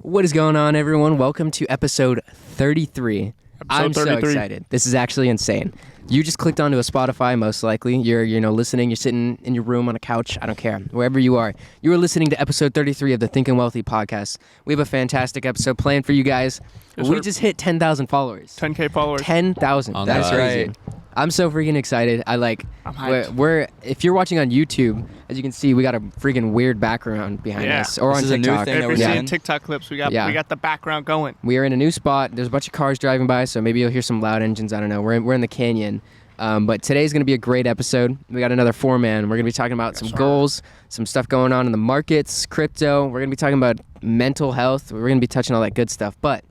What is going on, everyone? Welcome to episode 33. I'm 33. so excited. This is actually insane. You just clicked onto a Spotify, most likely. You're listening. You're sitting in your room on a couch. I don't care. Wherever you are. You are listening to episode 33 of the Think and Wealthy podcast. We have a fantastic episode planned for you guys. Yes, we sir. just hit 10,000 followers. 10K followers. 10,000. On That's that. crazy. Right. I'm so freaking excited. I'm hyped. We're if you're watching on YouTube, as you can see, we got a freaking weird background behind Yeah. us. Or This on is a new TikTok. thing If that you're we're seeing doing. TikTok clips, we got the background going. We are in a new spot. There's a bunch of cars driving by, so maybe you'll hear some loud engines. I don't know. We're in the canyon. But today's going to be a great episode. We got another four-man. We're going to be talking about some sir. goals, some stuff going on in the markets, crypto. We're going to be talking about mental health. We're going to be touching all that good stuff. But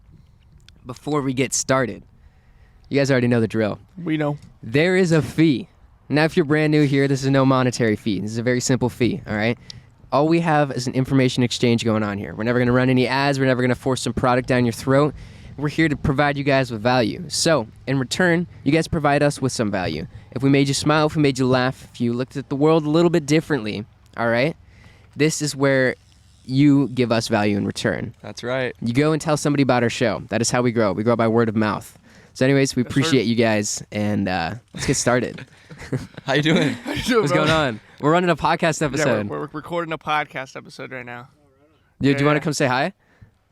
before we get started, you guys already know the drill. We know. There is a fee. Now, if you're brand new here, this is no monetary fee. This is a very simple fee, all right? All we have is an information exchange going on here. We're never going to run any ads. We're never going to force some product down your throat. We're here to provide you guys with value. So, in return, you guys provide us with some value. If we made you smile, if we made you laugh, if you looked at the world a little bit differently, all right? This is where you give us value in return. That's right. You go and tell somebody about our show. That is how we grow. We grow by word of mouth. So anyways, we Yes, sir. appreciate you guys, and let's get started. How you doing? What's going on? We're running a podcast Yeah, episode. we're recording a podcast episode right now. Dude, do you want yeah. to come say hi?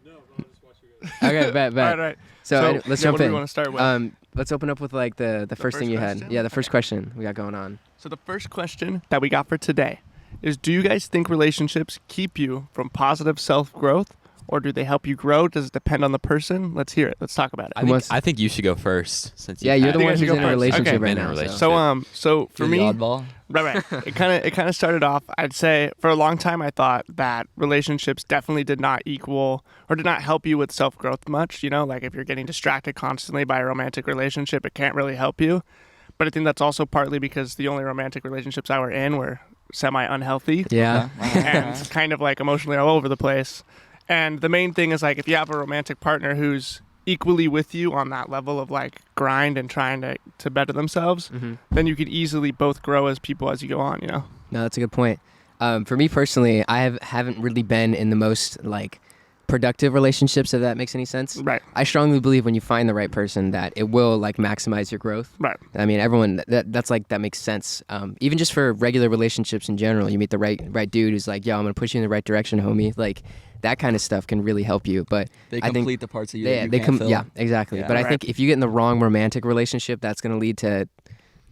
No, I'll just watch you guys. Okay, bet. All right. So, let's jump what do in. we want to start with? Let's open up with like the first first thing you had. question? Yeah, the first question we got going on. So the first question that we got for today is, do you guys think relationships keep you from positive self-growth, or do they help you grow? Does it depend on the person? Let's hear it. Let's talk about it. wants- I think you should go first since Yeah, you've you're had the one I should who's go in a first. relationship Okay. right Been in a now. relationship. So for You're me, the oddball. right. It kind of started off. I'd say for a long time I thought that relationships definitely did not equal or did not help you with self growth much. You know, like if you're getting distracted constantly by a romantic relationship, it can't really help you. But I think that's also partly because the only romantic relationships I were in were semi unhealthy Yeah. and kind of like emotionally all over the place. And the main thing is like if you have a romantic partner who's equally with you on that level of like grind and trying to better themselves, Mhm. then you could easily both grow as people as you go on, you know? No, that's a good point. For me personally, I haven't really been in the most like productive relationships, if that makes any sense. Right. I strongly believe when you find the right person that it will like maximize your growth. Right. I mean, everyone that makes sense. Even just for regular relationships in general, you meet the right dude who's like, yo, I'm gonna push you in the right direction, homie. Like that kind of stuff can really help you. But They I think complete the parts of you that you can't fill. yeah, exactly. Yeah. But I Right. think if you get in the wrong romantic relationship, that's gonna lead to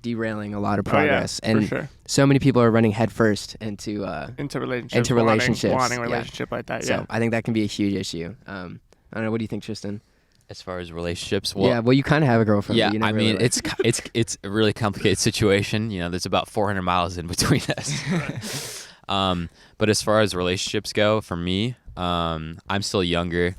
derailing a lot of progress. Oh, yeah, and for sure. so many people are running headfirst into Into relationships. into relationships, Wanting a yeah. relationship like that, so yeah. I think that can be a huge issue. I don't know. What do you think, Tristan? As far as relationships, Yeah, well, you kind of have a girlfriend. yeah, but you I never mean, really, like- it's a really complicated situation. You know, there's about 400 miles in between us. But as far as relationships go, for me, I'm still younger.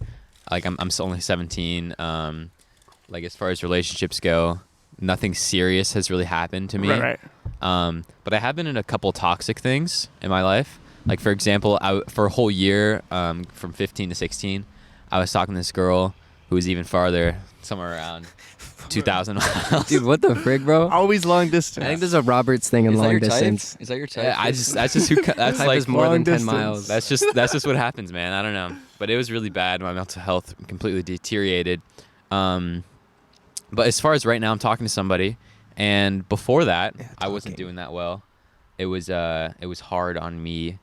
Like I'm still only 17. Like as far as relationships go, nothing serious has really happened to me. Right. But I have been in a couple toxic things in my life. Like for example, for a whole year, from 15 to 16, I was talking to this girl who was even farther, somewhere around 2,000 miles. dude, what the frick, bro? Always long distance. I think there's a Roberts thing in Is that long your type? distance. Is that your type? Yeah, that's just who. That's Type like is more long than 10 distance. miles. That's just what happens, man. I don't know, but it was really bad. My mental health completely deteriorated. But as far as right now, I'm talking to somebody, and before that, I wasn't talking. doing that well. It was hard on me,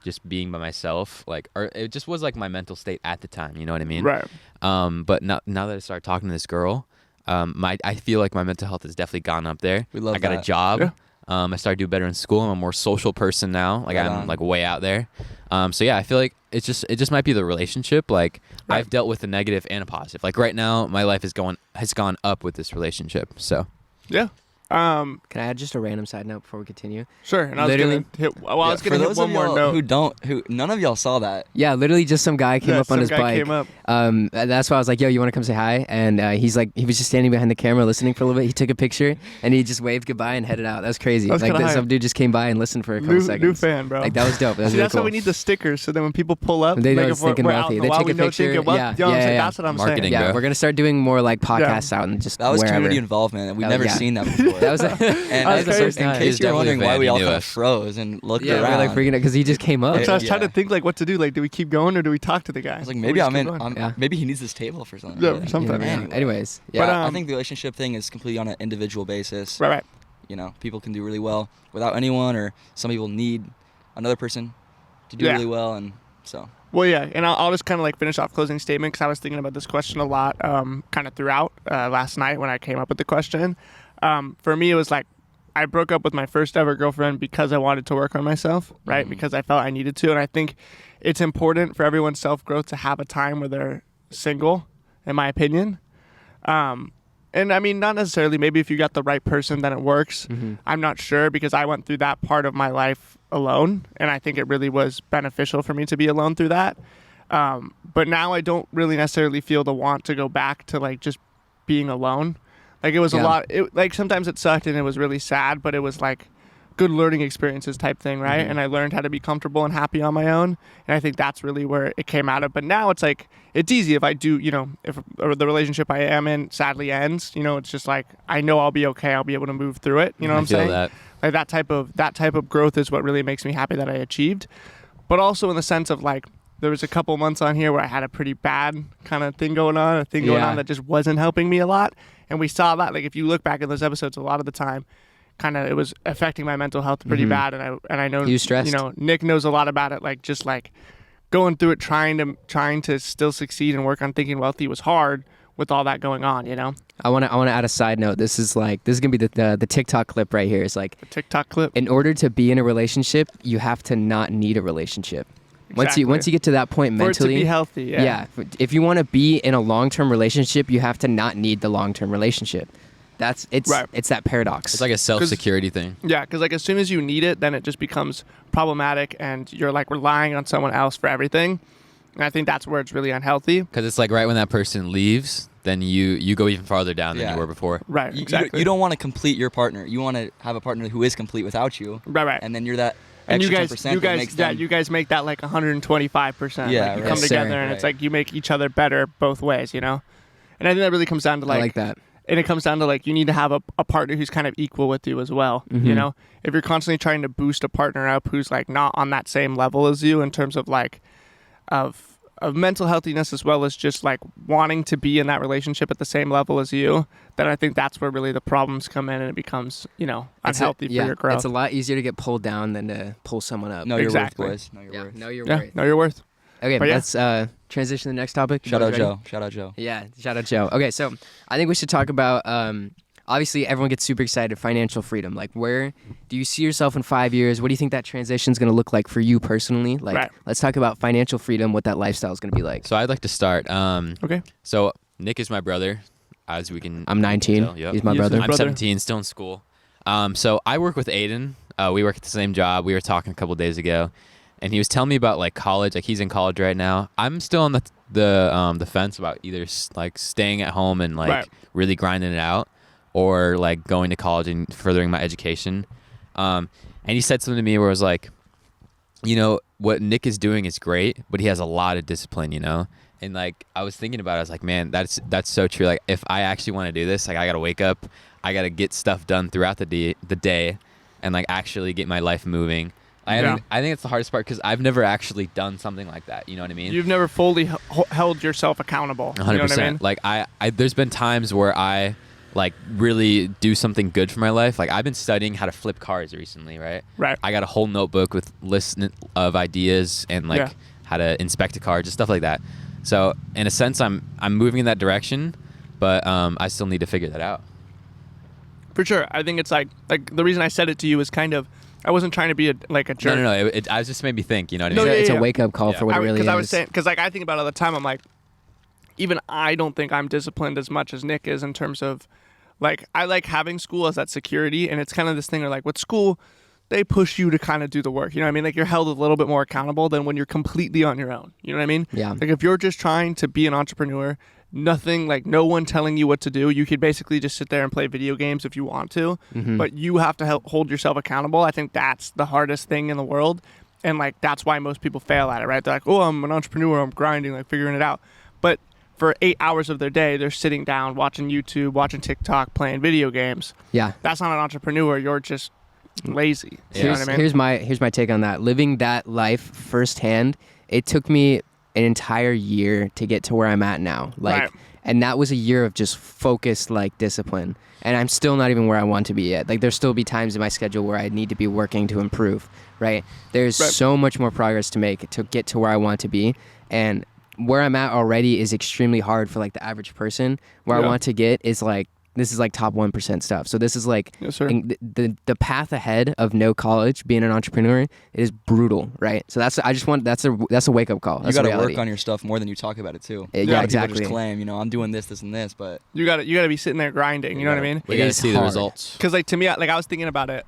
just being by myself. Like, or it just was like my mental state at the time. You know what I mean? Right. But now that I started talking to this girl, I feel like my mental health has definitely gone up there. We love I got a that. Yeah. job. I started to do better in school. I'm a more social person now. Like Right I'm on. like way out there. So yeah, I feel like it just might be the relationship. Like Right. I've dealt with a negative and a positive. Like right now, my life has gone up with this relationship. So Yeah. Can I add just a random side note before we continue? Sure. And I was Literally- gonna hit. Well, I was for gonna hit those one of more y'all note. who none of y'all saw that. Yeah, literally just some guy came Yeah, up on some his guy bike. came up. And that's why I was like, yo, you want to come say hi? And he was just standing behind the camera listening for a little bit. He took a picture and he just waved goodbye and headed out. That was crazy. That was Like kinda some hype. dude just came by and listened for a couple New seconds. fan, bro. Like that was dope. That was See, really that's cool. why we need the stickers. So then when people pull up, They know make it's it for- Thinking we're out Wealthy. in They the wild, take we a know picture. Thinking Wealthy. Yeah, You know what I'm yeah, saying? yeah. That's what I'm Marketing, saying. Yeah, bro. we're gonna start doing more like podcasts out and just That was wherever. community involvement. We've never yeah. seen that before. That was And that was the okay. first in time. case you're definitely wondering a why fan, we he all knew kind of us. froze and looked Yeah, around. we're like freaking out because he just came up. So I was trying to Yeah. think like what to do. Like, do we keep going or do we talk to the guy? I was like, Or maybe we just I'm keep in. going? Yeah. Maybe he needs this table for something. Yeah, Yeah. something. You never know. Anyway. Anyways, yeah. But, I think the relationship thing is completely on an individual basis. Right, right. You know, people can do really well without anyone, or some people need another person to do Yeah. really well, and so. Well, yeah, and I'll just kind of like finish off closing statement because I was thinking about this question a lot, kind of throughout last night when I came up with the question. For me, it was like I broke up with my first ever girlfriend because I wanted to work on myself, right? Because I felt I needed to, and I think it's important for everyone's self growth to have a time where they're single, in my opinion. And I mean, not necessarily. Maybe if you got the right person, then it works. I'm not sure because I went through that part of my life alone, and I think it really was beneficial for me to be alone through that. But now I don't really necessarily feel the want to go back to like just being alone. Like it was a Yeah. lot. Like sometimes it sucked and it was really sad, but it was like good learning experiences type thing, right? And I learned how to be comfortable and happy on my own. And I think that's really where it came out of. But now it's like, it's easy if I do, you know, if the relationship I am in sadly ends, you know, it's just like, I know I'll be okay. I'll be able to move through it. You know what I I'm feel saying? that. Like that type of growth is what really makes me happy that I achieved. But also in the sense of like, there was a couple months on here where I had a pretty bad kind of thing going on, Yeah. that just wasn't helping me a lot. And we saw that, like if you look back at those episodes, a lot of the time, kind of it was affecting my mental health pretty bad. And I know You stressed? You know, Nick knows a lot about it. Like just like going through it, trying to still succeed and work on thinking wealthy was hard with all that going on. You know, I want to add a side note. This is gonna be the TikTok clip right here. It's like, the TikTok clip. in order to be in a relationship, you have to not need a relationship. Once Exactly. you get to that point For it to mentally, be healthy. Yeah. if you want to be in a long-term relationship, you have to not need the long-term relationship. Right. It's that paradox. It's like a self-security thing. Yeah, because like as soon as you need it, then it just becomes problematic, and you're like relying on someone else for everything. And I think that's where it's really unhealthy. Because it's like right when that person leaves, then you go even farther down than Yeah. you were before. Right. Exactly. You don't want to complete your partner. You want to have a partner who is complete without you. Right. Right. And then you're that And extra you 10% that makes them. you guys make that like 125%. Yeah, like you right. come Yes, sir. together, and it's Right. like you make each other better both ways. You know. And I think that really comes down to I like that. And it comes down to like you need to have a partner who's kind of equal with you as well. You know, if you're constantly trying to boost a partner up who's like not on that same level as you in terms of like of mental healthiness as well as just like wanting to be in that relationship at the same level as you, then I think that's where really the problems come in and it becomes, you know, unhealthy for your growth. It's a lot easier to get pulled down than to pull someone up. Know your Exactly. worth, boys. Know your Yeah, worth. know your yeah, worth. know your worth. Okay, But yeah. let's transition to the next topic. Shout You out guys Joe. ready? Shout out Joe. Yeah, shout out Joe. Okay, so I think we should talk about obviously everyone gets super excited, financial freedom. Like, where do you see yourself in 5 years? What do you think that transition is going to look like for you personally? Like, Right. let's talk about financial freedom, what that lifestyle is going to be like. So I'd like to start. Okay. So Nick is my brother, as we can. I'm 19. tell, yep. He's my He's brother. his I'm brother. 17, still in school. So I work with Aiden. We work at the same job. We were talking a couple days ago, and he was telling me about like college. Like he's in college right now. I'm still on the fence about either like staying at home and like Right. really grinding it out, or like going to college and furthering my education. And he said something to me where it was like, you know, what Nick is doing is great, but he has a lot of discipline, you know? And like, I was thinking about it, I was like, man, that's so true. Like if I actually want to do this, like I got to wake up, I got to get stuff done throughout the day and like actually get my life moving. Yeah. I think it's the hardest part because I've never actually done something like that. You know what I mean? You've never fully held yourself accountable. 100%. You know what I mean? Like I there's been times where I like really do something good for my life. Like I've been studying how to flip cars recently, right? Right. I got a whole notebook with lists of ideas and like Yeah. how to inspect a car, just stuff like that. So in a sense, I'm moving in that direction, but I still need to figure that out. For sure. I think it's like the reason I said it to you is kind of, I wasn't trying to be a jerk. No. It just made me think. You know what I No, mean? yeah, It's yeah. a wake-up call Yeah. for what it really is. I was saying, because like I think about it all the time. I'm like, even I don't think I'm disciplined as much as Nick is in terms of, like, I like having school as that security, and it's kind of this thing where like with school, they push you to kind of do the work. You know what I mean? Like you're held a little bit more accountable than when you're completely on your own. You know what I mean? Yeah. Like if you're just trying to be an entrepreneur, nothing, like no one telling you what to do, you could basically just sit there and play video games if you want to, but you have to hold yourself accountable. I think that's the hardest thing in the world. And like that's why most people fail at it, right? They're like, oh, I'm an entrepreneur, I'm grinding, like figuring it out. But for 8 hours of their day, they're sitting down watching YouTube, watching TikTok, playing video games. Yeah. That's not an entrepreneur. You're just lazy. You know what I mean? Here's my take on that. Living that life firsthand, it took me an entire year to get to where I'm at now. Like, Right. and that was a year of just focused like discipline. And I'm still not even where I want to be yet. Like, there'll still be times in my schedule where I need to be working to improve. Right? There's Right. so much more progress to make to get to where I want to be, and where I'm at already is extremely hard for like the average person. Where I Yeah. want to get is like, this is like top 1% stuff. So this is like Yes, sir. and the path ahead of no college, being an entrepreneur, it is brutal, right? So that's a wake up call. You That's got to reality. work on your stuff more than you talk about it too. Yeah, A lot of people exactly. just claim, you know, I'm doing this, and this, but You got to be sitting there grinding. You know what I mean? We It got to is see the hard. results. Because like to me, like I was thinking about it.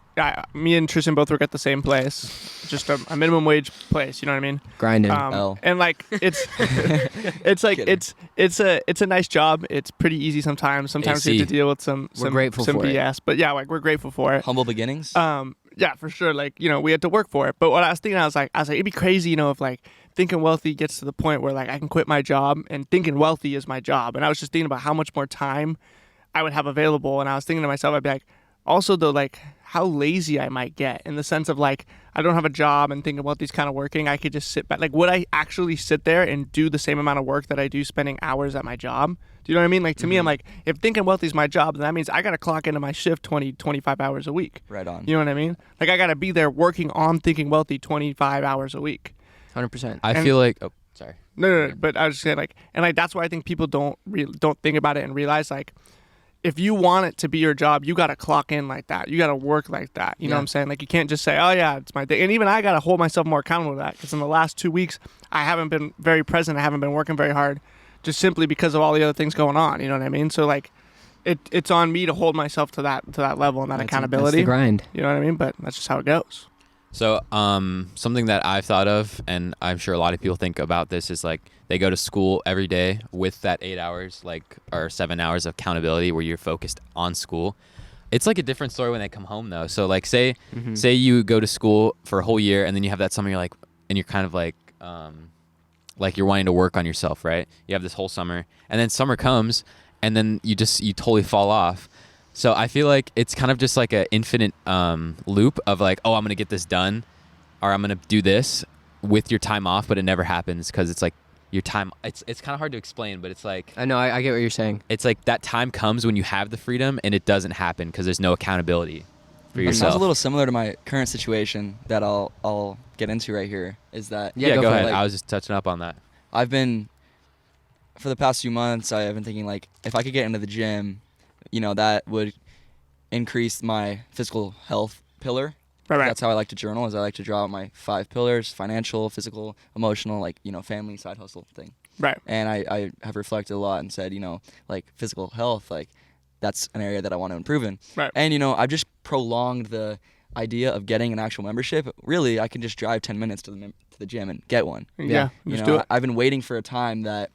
Me and Tristan both work at the same place, just a minimum wage place. You know what I mean? Grinding. L. And like it's like Kidding. it's a nice job. It's pretty easy sometimes. Sometimes you have to AC. deal with some grateful some for it. BS. But yeah, like we're grateful for it. humble beginnings. Yeah, for sure. Like, you know, we had to work for it. But what I was thinking, I was like, it'd be crazy, you know, if like Thinking Wealthy gets to the point where like I can quit my job and Thinking Wealthy is my job. And I was just thinking about how much more time I would have available. And I was thinking to myself, I'd be like, also though, like how lazy I might get in the sense of like, I don't have a job and Thinking Wealthy's kind of working. I could just sit back. Like, would I actually sit there and do the same amount of work that I do spending hours at my job? Do you know what I mean? Like, to me, I'm like, if Thinking Wealthy's my job, then that means I got to clock into my shift 20, 25 hours a week. Right on. You know what I mean? Like, I got to be there working on Thinking Wealthy 25 hours a week. 100%. I And- feel like, oh, sorry. No, but I was just saying, like, and like that's why I think people don't think about it and realize, like, if you want it to be your job, you got to clock in like that. You got to work like that. You know Yeah. what I'm saying? Like, you can't just say, oh, yeah, it's my thing. And even I got to hold myself more accountable to that because in the last 2 weeks, I haven't been very present. I haven't been working very hard just simply because of all the other things going on. You know what I mean? So, like, it's on me to hold myself to that level and that That's accountability. the grind. You know what I mean? But that's just how it goes. So, something that I've thought of, and I'm sure a lot of people think about this, is like they go to school every day with that 8 hours, like, or 7 hours of accountability where you're focused on school. It's like a different story when they come home, though. So, like, say you go to school for a whole year, and then you have that summer, you're like, and you're kind of like you're wanting to work on yourself, right? You have this whole summer, and then summer comes, and then you totally fall off. So I feel like it's kind of just like an infinite loop of like, oh, I'm going to get this done, or I'm going to do this with your time off, but it never happens because it's like your time. It's kind of hard to explain, but it's like I know. I get what you're saying. it's like that time comes when you have the freedom, and it doesn't happen because there's no accountability for It yourself. sounds a little similar to my current situation that I'll get into right here. Is that Yeah, go go for ahead. it. I was just touching up on that. I've been, for the past few months, I have been thinking like if I could get into the gym, you know, that would increase my physical health pillar. Right. That's how I like to journal. Is I like to draw out my 5 pillars: financial, physical, emotional, like, you know, family, side hustle thing. Right. And I have reflected a lot and said, you know, like physical health, like that's an area that I want to improve in. Right. And, you know, I've just prolonged the idea of getting an actual membership. Really, I can just drive 10 minutes to the gym and get one. Yeah. You Just know, do it. I've been waiting for a time that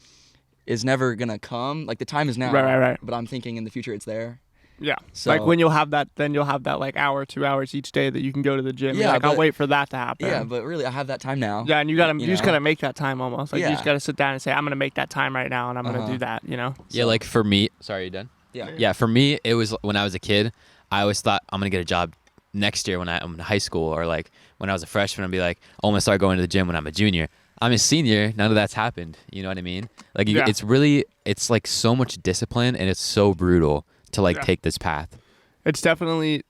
is never going to come. Like the time is now. Right. But I'm thinking in the future it's there. Yeah. So- like when you'll have that, then you'll have that like hour, 2 hours each day that you can go to the gym. You're Yeah, like, I'll but- wait for that to happen. Yeah, but really I have that time now. Yeah, and you just know? gotta make that time almost. Like you Yeah. just gotta sit down and say, I'm gonna make that time right now, and I'm gonna Uh-huh. do that. You know. Yeah, like for me, sorry, you done? Yeah. Yeah, for me, it was when I was a kid, I always thought I'm going to get a job next year when I'm in high school, or like when I was a freshman, I'd be like, oh, I'm going to start going to the gym when I'm a junior. I'm a senior. None of that's happened. You know what I mean? Like, Yeah. it's like so much discipline, and it's so brutal to like Yeah. take this path. It's definitely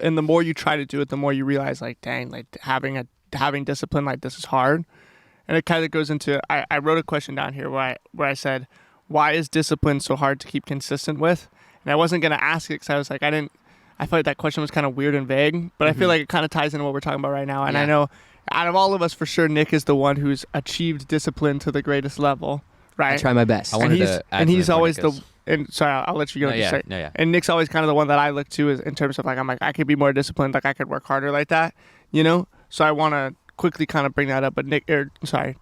and the more you try to do it, the more you realize, like, dang, like having discipline like this is hard. And it kind of goes into I wrote a question down here where I said, why is discipline so hard to keep consistent with? And I wasn't gonna ask it because I was like, I felt like that question was kind of weird and vague, but I feel like it kind of ties into what we're talking about right now. And I Yeah. know out of all of us, for sure, Nick is the one who's achieved discipline to the greatest level, right? I try my best. I wanted and to he's add and he's something for always Nicholas. and sorry, I'll let you go. No, just yeah, say- no, yeah. And Nick's always kind of the one that I look to is in terms of like, I'm like, I could be more disciplined, like I could work harder like that, you know? So I want to quickly kind of bring that up. But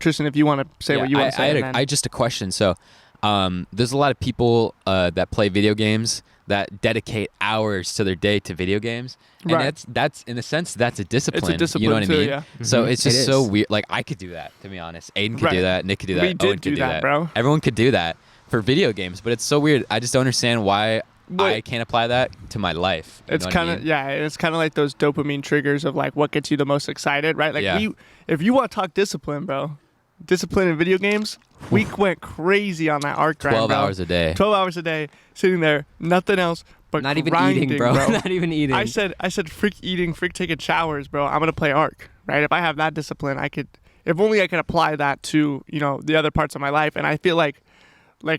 Tristan, if you want to say what you want to say. I and then- just a question. So, there's a lot of people that play video games that dedicate hours to their day to video games, and Right. that's in a sense that's a discipline. discipline you know what too, I mean? yeah. So it's just It so is. weird. Like I could do that, to be honest. Aiden could Right. do that. Nick could do that. We Owen did could do that, bro. Everyone could do that for video games, but it's so weird. I just don't understand why But- I can't apply that to my life. You It's know what I kind of mean? yeah, it's kind of like those dopamine triggers of like what gets you the most excited, right? Like Yeah. if you want to talk discipline, bro, discipline in video games, we went crazy on that arc grind, 12 bro. hours a day. 12 hours a day, sitting there, nothing else but Not even grinding, eating, bro. Not even eating. I said, frick eating, frick taking showers, bro. I'm gonna play Ark, right? If I have that discipline, I could. If only I could apply that to the other parts of my life. And I feel like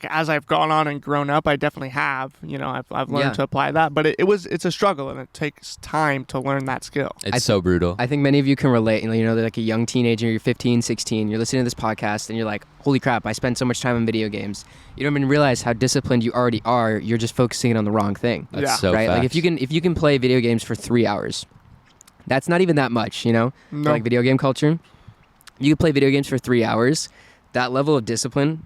as I've gone on and grown up, I definitely have. I've learned Yeah. to apply that, but it's a struggle and it takes time to learn that skill. It's so brutal. I think many of you can relate. They're like a young teenager, you're 15, 16, you're listening to this podcast and you're like, holy crap, I spend so much time on video games. You don't even realize how disciplined you already are. You're just focusing on the wrong thing. That's Yeah. so right? Like facts. if you can play video games for 3 hours, that's not even that much, No. For like video game culture. You can play video games for 3 hours. That level of discipline,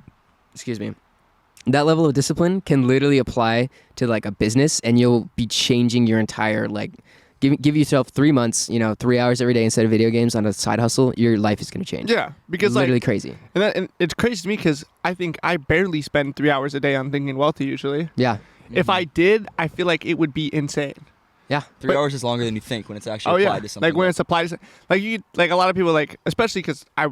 that level of discipline can literally apply to like a business, and you'll be changing your entire like. Give yourself 3 months, 3 hours every day instead of video games on a side hustle. Your life is gonna change. Yeah, because literally crazy. and it's crazy to me because I think I barely spend 3 hours a day on thinking wealthy usually. Yeah, If I did, I feel like it would be insane. yeah. 3 But- hours is longer than you think when it's actually applied to something. like when it's applied to like you like a lot of people like especially because I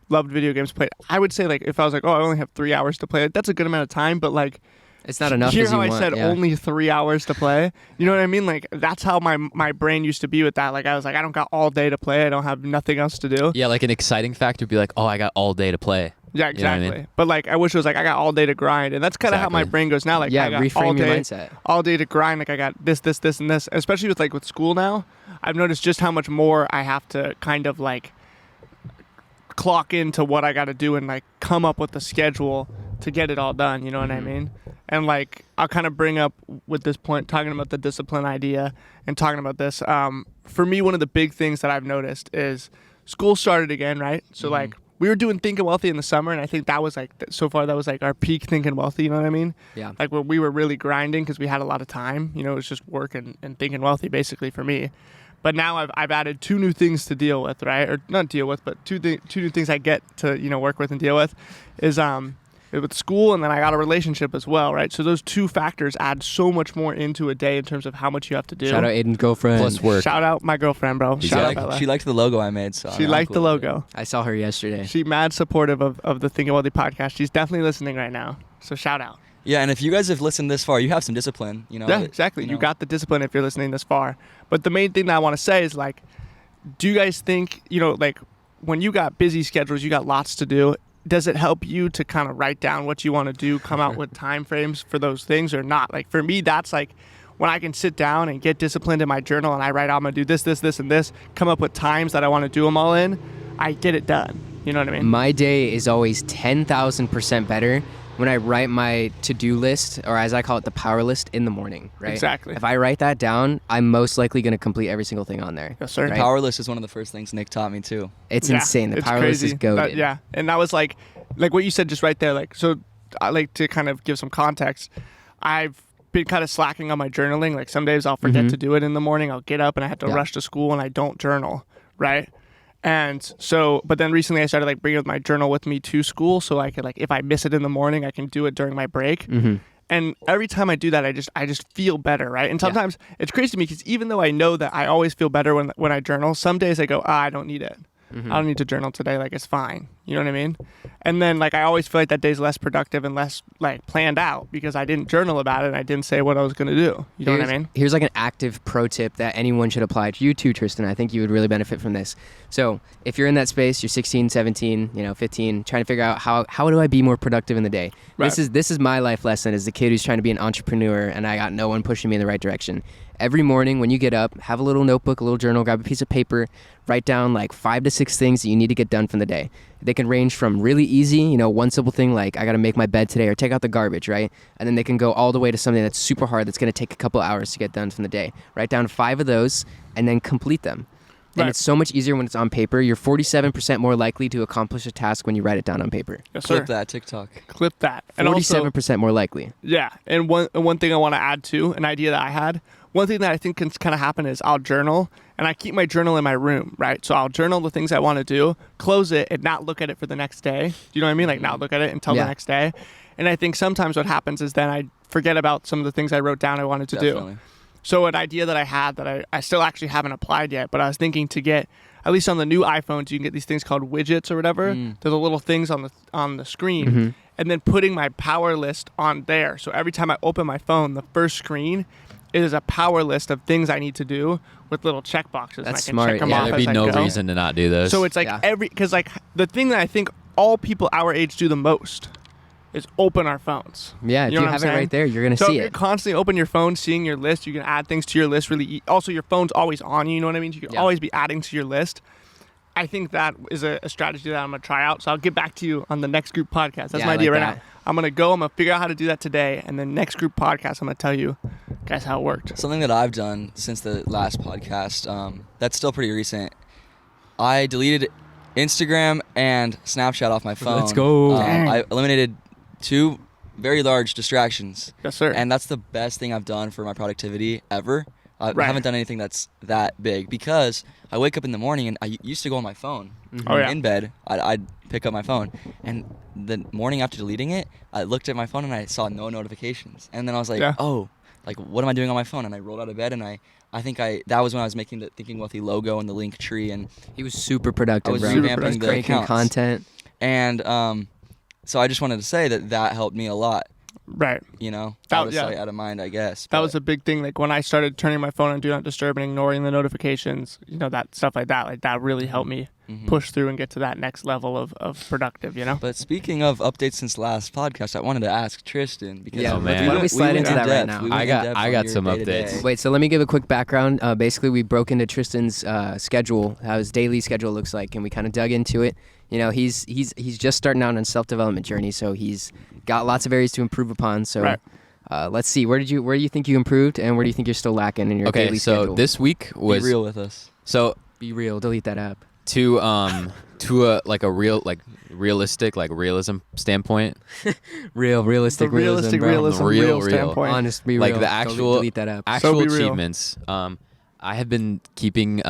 loved video games played. I would say like if I was like I only have 3 hours to play, that's a good amount of time. But like It's not enough. hear as you how I want, said yeah. only 3 hours to play. You know what I mean? Like that's how my brain used to be with that. Like I was like I don't got all day to play. I don't have nothing else to do. Yeah, like an exciting factor would be like, oh, I got all day to play. Yeah, You know what I exactly. mean? But like I wish it was like I got all day to grind, and that's kind of how my Exactly. brain goes now. Like Yeah, I got reframe all your day, mindset. all day to grind. Like I got this, and this. Especially with school now, I've noticed just how much more I have to kind of like clock into what I got to do and like come up with a schedule to get it all done. You know what I mean? And like I'll kind of bring up with this point, talking about the discipline idea and talking about this. For me, one of the big things that I've noticed is school started again, right? So like we were doing Think and Wealthy in the summer, and I think that was like so far that was like our peak Think and Wealthy. You know what I mean? Yeah. Like when we were really grinding because we had a lot of time. It was just work and Think and Wealthy basically for me. But now I've added 2 new things to deal with, right? Or not deal with, but two new things I get to work with and deal with is with school, and then I got a relationship as well, right? So those 2 factors add so much more into a day in terms of how much you have to do. Shout out Aiden's girlfriend. Plus work. Shout out my girlfriend, bro. She's Shout like- out Bella. She liked the logo I made, so She I'm liked cool the with it. logo. I saw her yesterday. She mad supportive of the Think and Wealthy podcast. She's definitely listening right now. So shout out. Yeah, and if you guys have listened this far, you have some discipline. Yeah, that- exactly. You know. got the discipline if you're listening this far. But the main thing that I want to say is like, do you guys think, like when you got busy schedules, you got lots to do, does it help you to kind of write down what you want to do, come out with time frames for those things or not? Like for me, that's like when I can sit down and get disciplined in my journal and I write, I'm going to do this, and this, come up with times that I want to do them all in, I get it done. You know what I mean? My day is always 10,000% better when I write my to-do list, or as I call it, the power list, in the morning, right? Exactly. If I write that down, I'm most likely going to complete every single thing on there. Yes, sir. Right? Power list is one of the first things Nick taught me too. It's Yeah, insane. The it's power list is crazy. goated. Yeah, and that was like what you said just right there. Like, so I like to kind of give some context. I've been kind of slacking on my journaling. Like some days I'll forget to do it in the morning. I'll get up and I have to Yeah. rush to school and I don't journal, right? And so, but then recently I started like bringing my journal with me to school so I could like if I miss it in the morning, I can do it during my break. And every time I do that, I just feel better, right? And sometimes it's crazy to me because even though I know that I always feel better when I journal, some days I go, I don't need it. I don't need to journal today. Like it's fine. You know what I mean? And then like I always feel like that day's less productive and less like planned out because I didn't journal about it and I didn't say what I was gonna do. You know what I mean? Here's like an active pro tip that anyone should apply to you too, Tristan. I think you would really benefit from this. So if you're in that space, you're 16, 17, 15, trying to figure out how do I be more productive in the day? Right. This is my life lesson as the kid who's trying to be an entrepreneur and I got no one pushing me in the right direction. Every morning when you get up, have a little notebook, a little journal, grab a piece of paper, write down like 5 to 6 things that you need to get done from the day. They can range from really easy, one simple thing like I got to make my bed today or take out the garbage, right? And then they can go all the way to something that's super hard that's going to take a couple hours to get done from the day. Write down 5 of those and then complete them. And Right. it's so much easier when it's on paper. You're 47% more likely to accomplish a task when you write it down on paper. Yes, sir. Clip that TikTok. Clip that. And also, 47% more likely. yeah. And one thing I want to add too, an idea that I had. One thing that I think can kind of happen is I'll journal, and I keep my journal in my room, right? So I'll journal the things I want to do, close it, and not look at it for the next day. Do you know what I mean? Like not look at it until Yeah. the next day. And I think sometimes what happens is then I forget about some of the things I wrote down I wanted to do. Definitely. So an idea that I had that I still actually haven't applied yet, but I was thinking to get, at least on the new iPhones, you can get these things called widgets or whatever. They're the little things on the screen, and then putting my power list on there. So every time I open my phone, the first screen is a power list of things I need to do with little check boxes. That's and I can smart, check them yeah. off There'd be as I no go. reason to not do this. So it's like Yeah. because like the thing that I think all people our age do the most is open our phones. Yeah, if You know you what have I'm it saying? right there, you're going to So see if you're it. constantly open your phone, seeing your list, you can add things to your list really also your phone's always on you, you know what I mean? You can Yeah. always be adding to your list. I think that is a strategy that I'm going to try out. So I'll get back to you on the next group podcast. That's Yeah, my I idea like right that. now. I'm going to figure out how to do that today. And then next group podcast, I'm going to tell you guys how it worked. Something that I've done since the last podcast, that's still pretty recent. I deleted Instagram and Snapchat off my phone. Let's go. Dang. I eliminated 2 very large distractions. Yes, sir. And that's the best thing I've done for my productivity ever. I Right. haven't done anything that's that big because I wake up in the morning and I used to go on my phone. Oh, yeah. In bed, I'd pick up my phone. And the morning after deleting it, I looked at my phone and I saw no notifications. And then I was like, Yeah. oh, like what am I doing on my phone? And I rolled out of bed and I think that was when I was making the Thinking Wealthy logo and the link tree and He was super productive, I was bro. revamping the Cranking accounts. content. And so I just wanted to say that helped me a lot. right. You know, That- out of yeah. sight, out of mind, I guess. That but- was a big thing. Like when I started turning my phone on Do Not Disturb and ignoring the notifications, that stuff like that really helped me Mhm. push through and get to that next level of productive, But speaking of updates since last podcast, I wanted to ask Tristan because Yeah, Oh, man. why don't we slide went into in that right depth. now? We went I in got- depth I on got your some day-to-day. updates. Wait, so let me give a quick background. Basically, we broke into Tristan's schedule, how his daily schedule looks like, and we kind of dug into it. He's just starting out on a self-development journey, so he's got lots of areas to improve upon. So Right. let's see, where do you think you improved, and where do you think you're still lacking in your okay, daily so schedule? this week Be was real with us. so Be real, delete that app. to a like a real like realistic like realism standpoint. Realistic The realistic bro. realism, Real, real real. standpoint. Honest, be Like real. the actual- delete that app. Actual be real. achievements. I have been keeping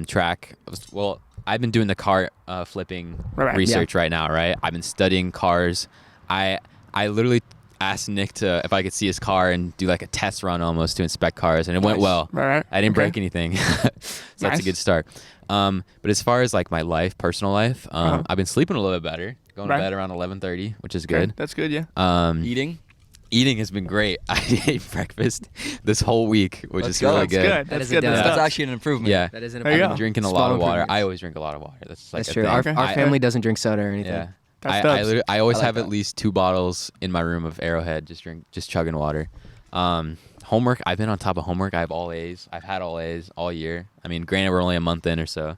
track. Well, I've been doing the car flipping Right. research right now. Right, I've been studying cars. I literally asked Nick if I could see his car and do like a test run almost to inspect cars, and it went Nice. well. Right. I didn't Okay. break anything, so that's Nice. a good start. But as far as like my personal life, Uh-huh. I've been sleeping a little bit better. Going Right. to bed around 11:30, which is Okay, good. That's good, yeah. Eating? Eating has been great. I ate breakfast this whole week, which Let's is go. really That's good. good. That That's is a good. dub. That's That's stuff. actually an improvement. Yeah, That is an There you I've go. been drinking a Small lot of water. improvements. I always drink a lot of water. That's like That's a true. thing. Our Okay. family doesn't drink soda or anything. Yeah. That's I dubs. I always I like have that. at least 2 bottles in my room of Arrowhead, just chugging water. Homework, I've been on top of homework. I have all A's. I've had all A's all year. I mean, granted, we're only a month in or so.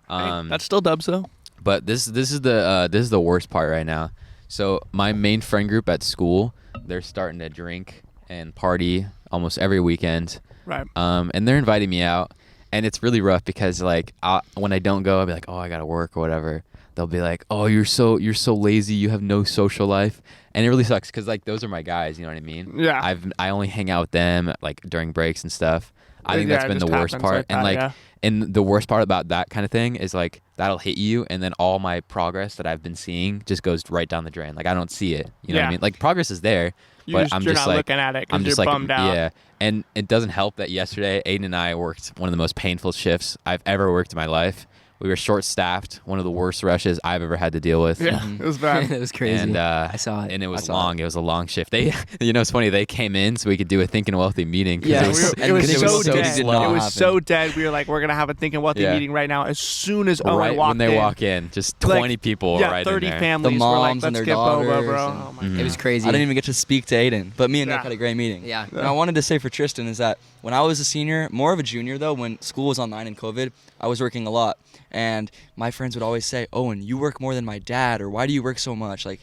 Hey, that's still dubs though. But this is the worst part right now. So my main friend group at school, they're starting to drink and party almost every weekend. Right. And they're inviting me out, and it's really rough because like when I don't go, I'll be like, oh, I gotta work or whatever. They'll be like, oh, you're so lazy, you have no social life, and it really sucks because like those are my guys, you know what I mean? Yeah. I only hang out with them like during breaks and stuff. I think Yeah, that's it been the just worst happens part, like and that, like. yeah. And the worst part about that kind of thing is like that'll hit you, and then all my progress that I've been seeing just goes right down the drain. Like I don't see it. You know what Yeah. I mean? Like progress is there, but I'm You're just not like looking at it I'm because just you're like bummed out. yeah. And it doesn't help that yesterday Aiden and I worked one of the most painful shifts I've ever worked in my life. We were short staffed, one of the worst rushes I've ever had to deal with. Yeah, it was bad. it was crazy. And I saw it. And it was I saw long. It was a long shift. They, it's funny. They came in so we could do a Thinking Wealthy meeting. 'cause Yeah, it was, It was and so so dead. did It not was happen. so dead. We were like, we're gonna have a Thinking Wealthy Yeah. meeting right now. As soon as Owen right walked when they in, walk in, just like, 20 people yeah, right 30 in there. families. The were like, moms and let's their get boba, daughters bro. and- Oh my Mhm. It was crazy. I didn't even get to speak to Aiden, but me and Nick Yeah. had a great meeting. Yeah. And I wanted to say for Tristan is that when I was a senior, more of a junior though, when school was online and COVID, I was working a lot. And my friends would always say, Owen, you work more than my dad, or why do you work so much? Like,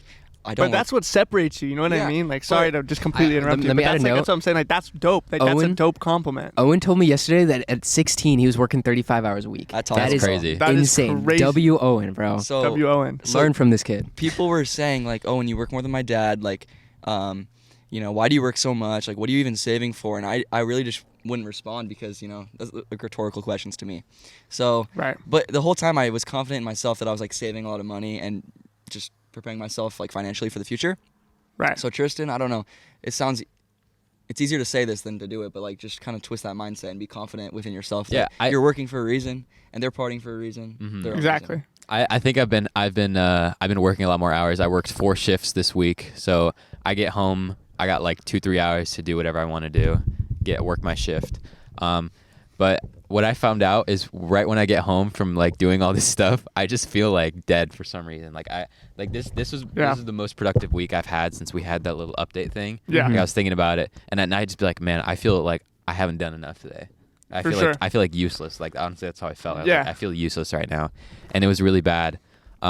I don't. But that's what separates you. You know what Yeah, I mean? Like, sorry to just completely interrupt you. let me but add a that's, like, note. that's what I'm saying. Like, that's dope. Like, that's a Owen? dope compliment. Owen told me yesterday that at 16 he was working 35 hours a week. That's That is crazy. That is insane. crazy. W Owen, bro. so W. Owen. Learn from this kid. people were saying like, oh, when you work more than my dad, like, why do you work so much? Like, what are you even saving for? And I really just wouldn't respond because, that's like rhetorical questions to me. So, Right. but the whole time I was confident in myself that I was like saving a lot of money and just preparing myself like financially for the future. Right. So Tristan, I don't know. It's easier to say this than to do it, but like just kind of twist that mindset and be confident within yourself. That Yeah, you're working for a reason and they're partying for a reason. Their own Exactly. reason. I think I've been working a lot more hours. I worked 4 shifts this week, so I get home. I got like 2-3 hours to do whatever I want to do, work my shift. But what I found out is right when I get home from like doing all this stuff, I just feel like dead for some reason. Like this is the most productive week I've had since we had that little update thing. Yeah. Like, I was thinking about it, and at night I'd just be like, man, I feel like I haven't done enough today. I For feel sure. like I feel like useless. Like honestly, that's how I felt. I was Yeah. like, I feel useless right now, and it was really bad. But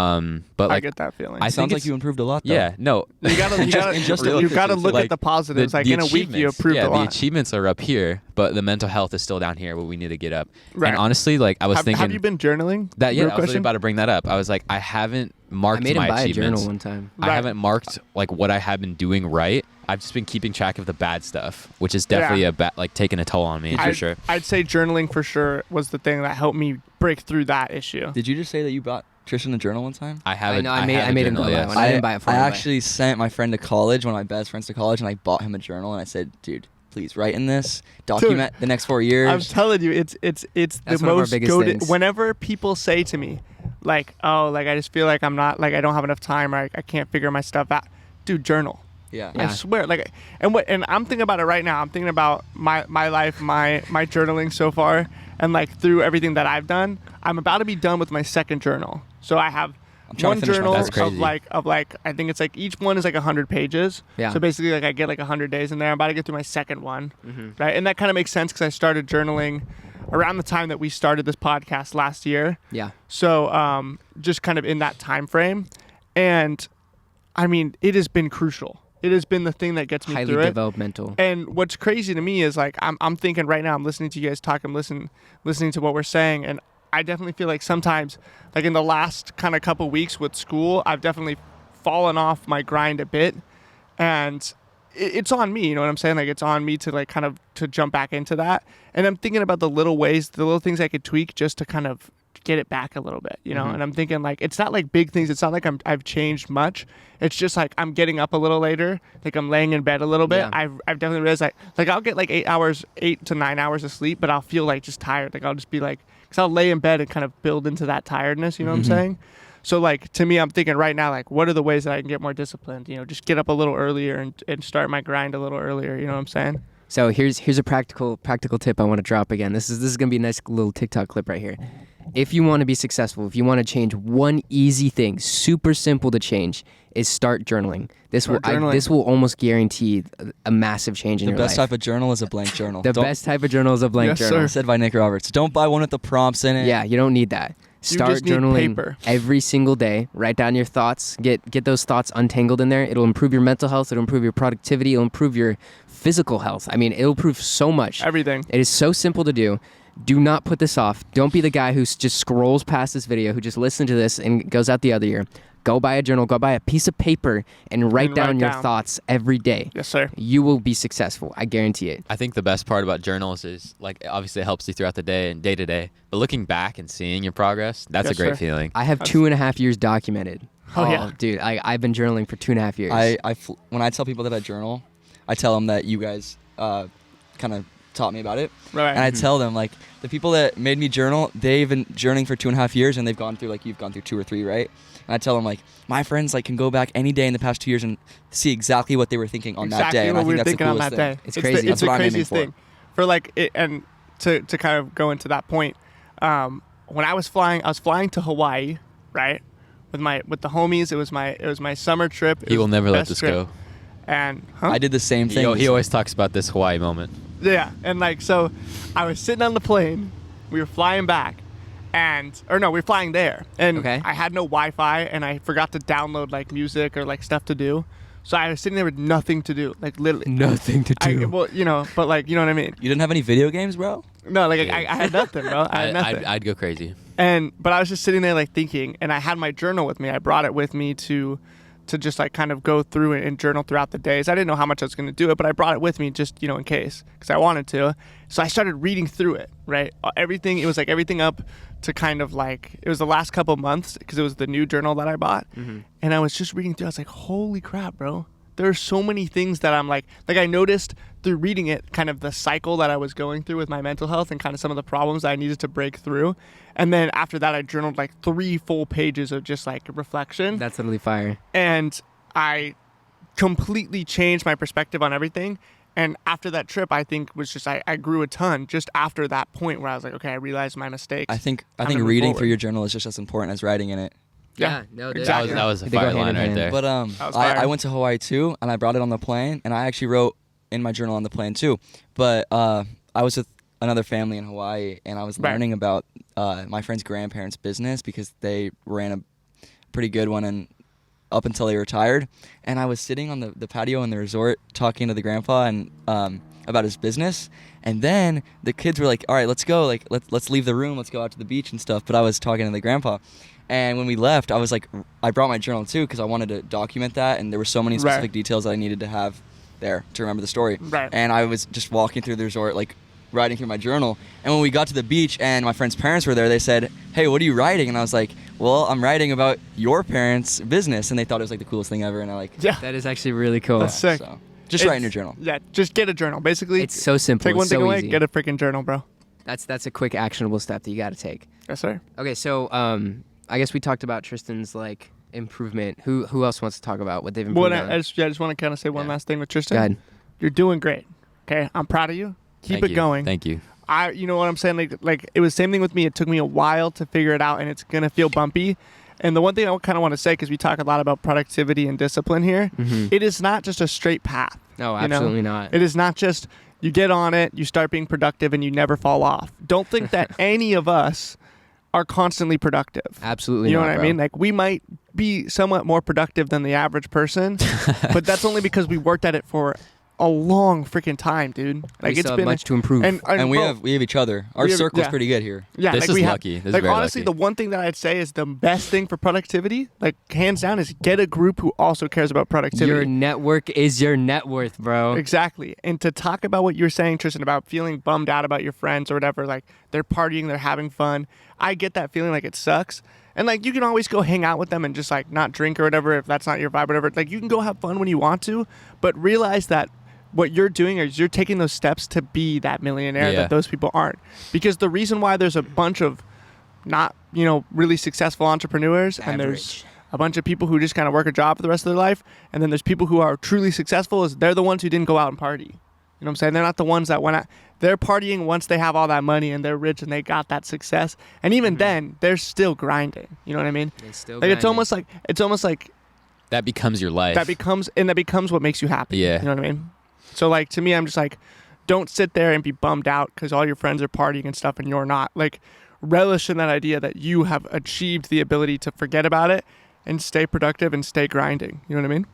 I like get that feeling. I Sounds think like it's- you improved a lot though. yeah, no. you gotta Really, you gotta look like, at the positives. Like in a week, you achievements- improved yeah, a lot. the achievements are up here, but the mental health is still down here. Where we need to get up. Right. And honestly, like I was have, thinking have you been journaling? that. Yeah, Real I was question? about to bring that up. I was like, I haven't marked I made him my buy a achievements. journal one time. I Right. haven't marked like what I have been doing right. I've just been keeping track of the bad stuff, which is definitely taking a toll on me for sure. I'd say journaling for sure was the thing that helped me break through that issue. Did you just say that you bought Tristan a journal one time? I haven't. I made him journal, buy yes. one. I didn't buy it for I him, but- actually sent my friend to college, one of my best friends to college, and I bought him a journal and I said, dude, please write in this, document the next 4 years. I'm telling you, it's That's the one of our most biggest goated. things. Whenever people say to me, like, oh, like I just feel like I'm not, like I don't have enough time, or I can't figure my stuff out. Dude, journal. yeah. I swear, like, and I'm thinking about it right now. I'm thinking about my life, my journaling so far, and like through everything that I've done. I'm about to be done with my second journal. So I have I'm trying one to finish my journal That's of crazy. like I think it's like each one is like 100 pages. Yeah. So basically, like I get like 100 days in there. I'm about to get through my second one, Mm-hmm. right? And that kind of makes sense because I started journaling around the time that we started this podcast last year. Yeah. So just kind of in that time frame, and I mean, it has been crucial. It has been the thing that gets me Highly through it. developmental. And what's crazy to me is like I'm thinking right now, I'm listening to you guys talk, I'm listening to what we're saying, and I definitely feel like sometimes, like in the last kind of couple weeks with school, I've definitely fallen off my grind a bit, and it's on me. You know what I'm saying? Like it's on me to like kind of to jump back into that, and I'm thinking about the little ways, the little things I could tweak just to kind of get it back a little bit, you know. Mhm. And I'm thinking like it's not like big things. It's not like I've changed much. It's just like I'm getting up a little later, like I'm laying in bed a little bit. Yeah. I've definitely realized like I'll get like 8 to 9 hours of sleep, but I'll feel like just tired. Like I'll just be like, because I'll lay in bed and kind of build into that tiredness. You know what I'm saying? So like to me, I'm thinking right now, like what are the ways that I can get more disciplined? You know, just get up a little earlier and start my grind a little earlier. You know what I'm saying? So here's a practical tip I want to drop again. This is gonna be a nice little TikTok clip right here. If you want to be successful, if you want to change one easy thing, super simple to change, is start journaling. This will almost guarantee a massive change in The your best life. type of journal is a blank journal. The Don't- best type of journal is a blank Yes, journal. sir. Said by Nick Roberts. Don't buy one with the prompts in it. Yeah, you don't need that. Start just need journaling paper. every single day. Write down your thoughts. Get those thoughts untangled in there. It'll improve your mental health. It'll improve your productivity. It'll improve your physical health. I mean, it'll improve so much. Everything. It is so simple to do. Do not put this off. Don't be the guy who just scrolls past this video, who just listened to this and goes out the other year. Go buy a journal. Go buy a piece of paper and write down your thoughts every day. Yes, sir. You will be successful. I guarantee it. I think the best part about journals is like obviously it helps you throughout the day and day to day, but looking back and seeing your progress, that's Yes, a great sir. feeling. I have 2.5 years documented. Oh, yeah. Dude, I've been journaling for 2.5 years. When I tell people that I journal, I tell them that you guys kind of taught me about it. Right. And I tell them, like, the people that made me journal, they've been journaling for 2.5 years, and they've gone through, like, you've gone through 2 or 3, right? And I tell them, like, my friends, like, can go back any day in the past 2 years and see exactly what they were thinking on that day. And I what we think were that's the thinking on coolest that thing. day. It's crazy. It's That's the what I'm aiming craziest for. thing. For like it, and to kind of go into that point, when I was flying to Hawaii, right, with the homies. It was my summer trip. It He was will never the let best this trip. go. And I did the same thing. He always talks about this Hawaii moment. Yeah, and like so, I was sitting on the plane. We were flying back, or no, we were flying there, and Okay. I had no Wi-Fi, and I forgot to download like music or like stuff to do. So I was sitting there with nothing to do, like literally. Nothing to Well, but like, you know what I mean? You didn't have any video games, bro? No, like I had nothing, bro. I had nothing. I'd go crazy. But I was just sitting there like thinking, and I had my journal with me. I brought it with me to just like kind of go through it and journal throughout the days. I didn't know how much I was going to do it, but I brought it with me just, in case, because I wanted to. So I started reading through it, right? Everything, it was like everything up to kind of like, it was the last couple months because it was the new journal that I bought. And I was just reading through. I was like, holy crap, bro. There are so many things that I'm like I noticed through reading it, kind of the cycle that I was going through with my mental health and kind of some of the problems I needed to break through. And then after that, I journaled like 3 full pages of just like reflection. That's totally fire. And I completely changed my perspective on everything. And after that trip, I think was just, I grew a ton just after that point where I was like, okay, I realized my mistakes. I think gonna move reading forward. through your journal is just as important as writing in it. Yeah, no, exactly. That was a They go fire hand line in right hand. there. But That was fire. I went to Hawaii too, and I brought it on the plane, and I actually wrote in my journal on the plane too. But I was with another family in Hawaii, and I was Right. learning about my friend's grandparents' business because they ran a pretty good one and up until they retired. And I was sitting on the patio in the resort talking to the grandpa and about his business. And then the kids were like, "All right, let's go. Like, let's leave the room. Let's go out to the beach and stuff." But I was talking to the grandpa. And when we left, I was like, I brought my journal too because I wanted to document that, and there were so many specific Right. details that I needed to have there to remember the story. Right. And I was just walking through the resort, like writing through my journal. And when we got to the beach and my friend's parents were there, they said, "Hey, what are you writing?" And I was like, "Well, I'm writing about your parents' business." And they thought it was like the coolest thing ever. And I like, Yeah. That is actually really cool. That's sick. So just It's- write in your journal. Yeah, just get a journal. Basically, It's so simple. take one It's thing so away, easy. get a freaking journal, bro. That's a quick actionable step that you got to take. Yes, sir. Okay, so I guess we talked about Tristan's like improvement. Who else wants to talk about what they've Well, improved on? I just want to kind of say one Yeah. last thing with Tristan. Go ahead. You're doing great. Okay, I'm proud of you. Keep Thank it you. going. Thank you. You know what I'm saying? Like it was the same thing with me. It took me a while to figure it out, and it's gonna feel bumpy. And the one thing I kind of want to say, because we talk a lot about productivity and discipline here, it is not just a straight path. No, you know? absolutely not. It is not just you get on it, you start being productive, and you never fall off. Don't think that any of us are constantly productive. Absolutely You know not, what I bro. mean? Like we might be somewhat more productive than the average person, but that's only because we worked at it for a long freaking time, dude. Like we it's still have been much to improve. And we bro, have each other. Our we have- circle's yeah. pretty good here. yeah, This like is we have- lucky. This is like very honestly, lucky. the one thing that I'd say is the best thing for productivity, like hands down, is get a group who also cares about productivity. Your network is your net worth, bro. Exactly. And to talk about what you're saying, Tristan, about feeling bummed out about your friends or whatever, like they're partying, they're having fun. I get that feeling like it sucks. And like you can always go hang out with them and just like not drink or whatever if that's not your vibe or whatever. Like you can go have fun when you want to, but realize that what you're doing is you're taking those steps to be that millionaire Yeah. that those people aren't. Because the reason why there's a bunch of not, really successful entrepreneurs and there's a bunch of people who just kind of work a job for the rest of their life, and then there's people who are truly successful, is they're the ones who didn't go out and party. You know what I'm saying? They're not the ones that went out. They're partying once they have all that money and they're rich and they got that success. And even then, they're still grinding. You know what I mean? It's still Like it's grinding. almost like That becomes your life. that becomes what makes you happy. Yeah. You know what I mean? So like to me, I'm just like, don't sit there and be bummed out because all your friends are partying and stuff and you're not. Like relish in that idea that you have achieved the ability to forget about it and stay productive and stay grinding. You know what I mean?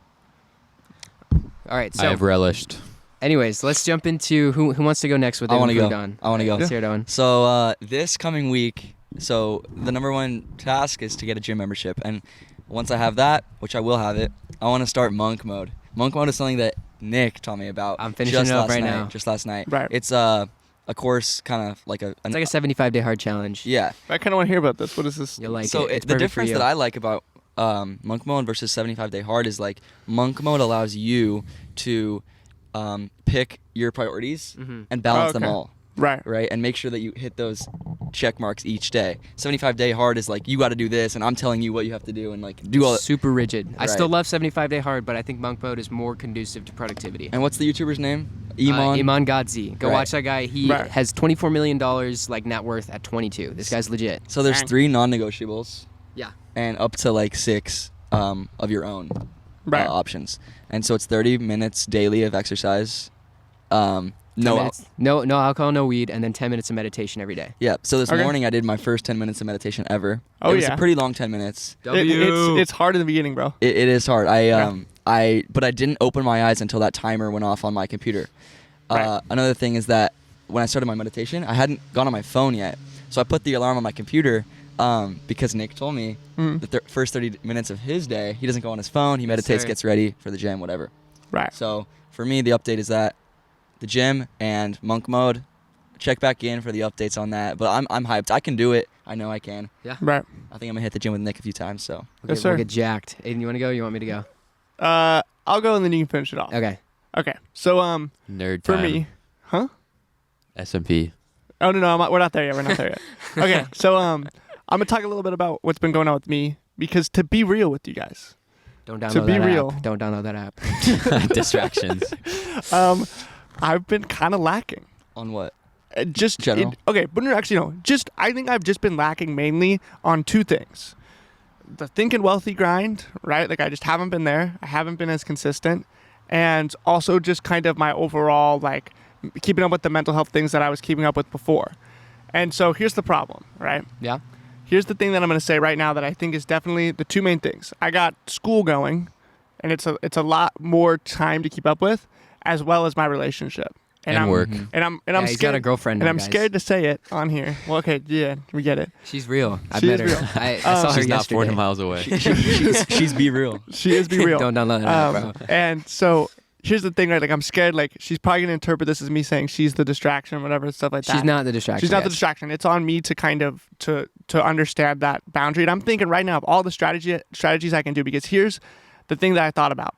All right. I So, have relished. anyways, let's jump into who wants to go next with I their want to go. improved on. I want to go. Let's hear it, Owen. So this coming week, so the number one task is to get a gym membership, and once I have that, which I will have it, I want to start monk mode. Monk mode is something that Nick taught me about. I'm finishing just it up last right night, now. Just last night. Right. It's a course, kind of like It's like a 75-day hard challenge. yeah. I kind of want to hear about this. What is this? You'll like So it. It's the perfect for difference you. that I like about monk mode versus 75-day hard is like monk mode allows you to pick your priorities Mhm. and balance them okay. all. Right. Right, and make sure that you hit those check marks each day. 75-day hard is like you got to do this, and I'm telling you what you have to do, and like do all. Super rigid. I Right. still love 75-day hard, but I think monk mode is more conducive to productivity. And what's the YouTuber's name? Iman. Iman Godzi. Go Right. watch that guy. He Right. has $24 million like net worth at 22. This guy's legit. So there's Dang. 3 non-negotiables. Yeah. And up to like 6 of your own Right. options. And so it's 30 minutes daily of exercise. No. no alcohol, no weed, and then 10 minutes of meditation every day. Yeah. So this Okay. morning I did my first 10 minutes of meditation ever. Oh, it was yeah. a pretty long 10 minutes. It's hard in the beginning, bro. It is hard. But I didn't open my eyes until that timer went off on my computer. Right. Another thing is that when I started my meditation, I hadn't gone on my phone yet. So I put the alarm on my computer because Nick told me the first 30 minutes of his day, he doesn't go on his phone. He meditates, sir. gets ready for the gym, whatever. Right. So for me, the update is that the gym and monk mode. Check back in for the updates on that. But I'm hyped. I can do it. I know I can. Right. I think I'm gonna hit the gym with Nick a few times. So Yes, sir. We'll get jacked. Aiden, you want to go? You want me to go? I'll go and then you can finish it off. Okay. Okay. So Nerd for time. me, huh? SMP. Oh no, we're not there yet. We're not there yet. Okay. So I'm gonna talk a little bit about what's been going on with me because to be real with you guys, Don't download To be that real. app. Don't download that app. Distractions. I've been kind of lacking. on what? Just General? okay, but no, actually no. Just I think I've just been lacking mainly on two things: the think and wealthy grind, right? Like I just haven't been there. I haven't been as consistent, and also just kind of my overall like keeping up with the mental health things that I was keeping up with before. And so here's the problem, right? Yeah. Here's the thing that I'm going to say right now that I think is definitely the two main things. I got school going, and it's a lot more time to keep up with, as well as my relationship. And I'm, work. And I'm Yeah, scared. he's got a girlfriend and now, I'm guys. scared to say it on here. Well, okay, yeah, we get it. She's real. I She met is her. real. I saw her She's not yesterday. 400 miles away. she's be real. She is be real. Don't download that app, bro. And so here's the thing, right? Like I'm scared. Like she's probably gonna interpret this as me saying she's the distraction, whatever stuff like that. She's not the distraction. She's not the guys. distraction. It's on me to kind of to understand that boundary. And I'm thinking right now of all the strategies I can do because here's the thing that I thought about.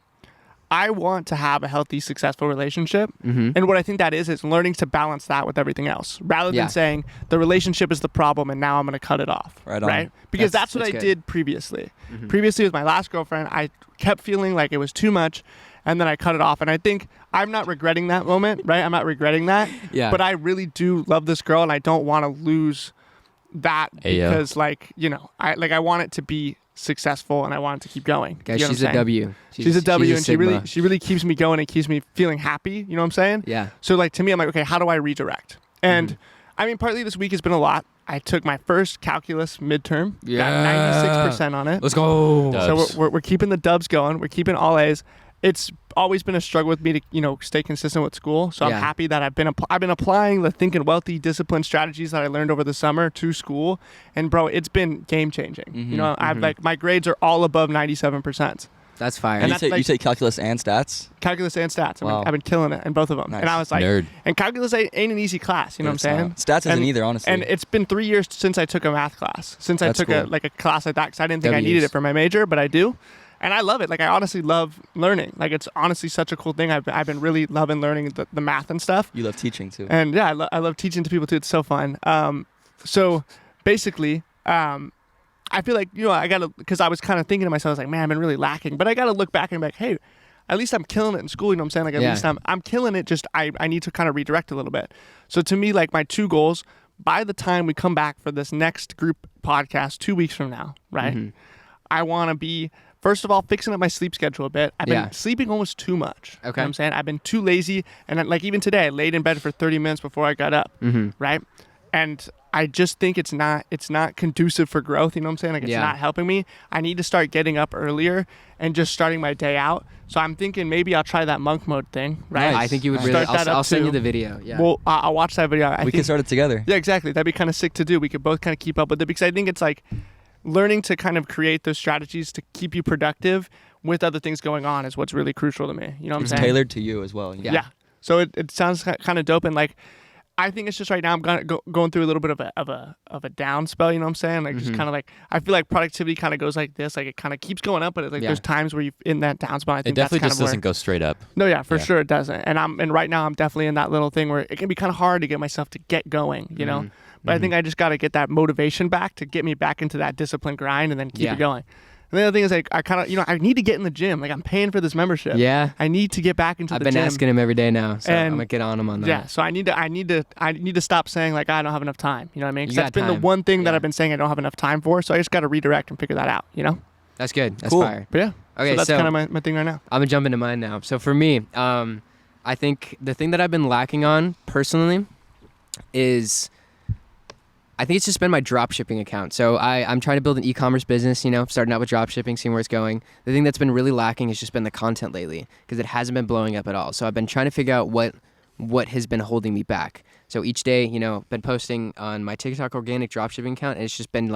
I want to have a healthy, successful relationship. Mhm. And what I think that is learning to balance that with everything else rather Yeah. than saying the relationship is the problem and now I'm going to cut it off. Right on. Because That's- that's what I that's good. did previously. Mhm. Previously with my last girlfriend, I kept feeling like it was too much and then I cut it off. And I think I'm not regretting that moment, right? I'm not regretting that. Yeah. But I really do love this girl and I don't want to lose that Ayo. because like, you know, I want it to be successful and I want it to keep going. Guys, You know what she's I'm a saying? W. She's a W and Sigma. she really keeps me going and keeps me feeling happy. You know what I'm saying? Yeah. So like to me, I'm like, okay, how do I redirect? And Mm-hmm. I mean, partly this week has been a lot. I took my first calculus midterm. Yeah. Got 96% on it. Let's go. Dubs. So we're keeping the dubs going. We're keeping all A's. It's always been a struggle with me to stay consistent with school. So Yeah. I'm happy that I've been applying the think and wealthy discipline strategies that I learned over the summer to school. And bro, it's been game changing. Mhm, You know, I've like my grades are all above 97%. That's fire. And And that's you like- take calculus and stats. Calculus and stats. Wow. I've been killing it in both of them. Nice. And I was like, Nerd. and calculus ain't an easy class. You know what I'm saying? Stats isn't And- either, honestly. And it's been 3 years since I took a math class. Since I That's took cool. a class like that, because I didn't think I needed W's. it for my major, but I do, and I love it. Like I honestly love learning. Like it's honestly such a cool thing. I've been really loving learning the math and stuff. you love teaching too. And yeah, I love teaching to people too. It's so fun. So basically, I feel like I gotta because I was kind of thinking to myself, I was like, man, I've been really lacking. But I gotta look back and be like, hey. At least I'm killing it in school, you know what I'm saying? Like at Yeah. least I'm killing it, just I need to kind of redirect a little bit. So to me, like my two goals, by the time we come back for this next group podcast 2 weeks from now, right? Mhm. I want to be, first of all, fixing up my sleep schedule a bit. I've Yeah. been sleeping almost too much. You know Okay. what I'm saying? I've been too lazy. And like even today, I laid in bed for 30 minutes before I got up, Mhm. right? And I just think it's not conducive for growth. You know what I'm saying? Like it's Yeah. not helping me. I need to start getting up earlier and just starting my day out. So I'm thinking maybe I'll try that monk mode thing, right? Nice. I think you would Start really. that up I'll send too. you the video. Yeah. Well, I'll watch that video. I we think, can start it together. yeah, exactly. That'd be kind of sick to do. We could both kind of keep up with it because I think it's like learning to kind of create those strategies to keep you productive with other things going on is what's really crucial to me. You know what It's I'm saying? tailored to you as well. you know? Yeah. So it sounds kind of dope and like I think it's just right now I'm going through a little bit of a down spell. You know what I'm saying? Like just Mhm. kind of like I feel like productivity kind of goes like this. Like it kind of keeps going up, but it's like Yeah. there's times where you in that down spell. I It think definitely that's just kind of doesn't go straight up. no, yeah, for Yeah. sure it doesn't. And right now I'm definitely in that little thing where it can be kind of hard to get myself to get going, you know. Mhm. But I think I just got to get that motivation back to get me back into that disciplined grind and then keep Yeah. it going. And the other thing is like I kind of I need to get in the gym. Like I'm paying for this membership. Yeah. I need to get back into I've the been gym. asking him every day now, so I'm And- gonna get on him on that. Yeah, so I need to stop saying like I don't have enough time. You know what I mean? 'Cause You that's got been the time. one thing that Yeah. I've been saying I don't have enough time for. So I just got to redirect and figure that out. You know? That's good. That's Cool. fire. But yeah. Okay, so that's so kind of my thing right now. I'm gonna jump into mine now. So for me, I think the thing that I've been lacking on personally is I think it's just been my drop shipping account. So I'm trying to build an e-commerce business, starting out with drop shipping, seeing where it's going. The thing that's been really lacking has just been the content lately because it hasn't been blowing up at all. So I've been trying to figure out what has been holding me back. So each day, been posting on my TikTok organic drop shipping account, and it's just been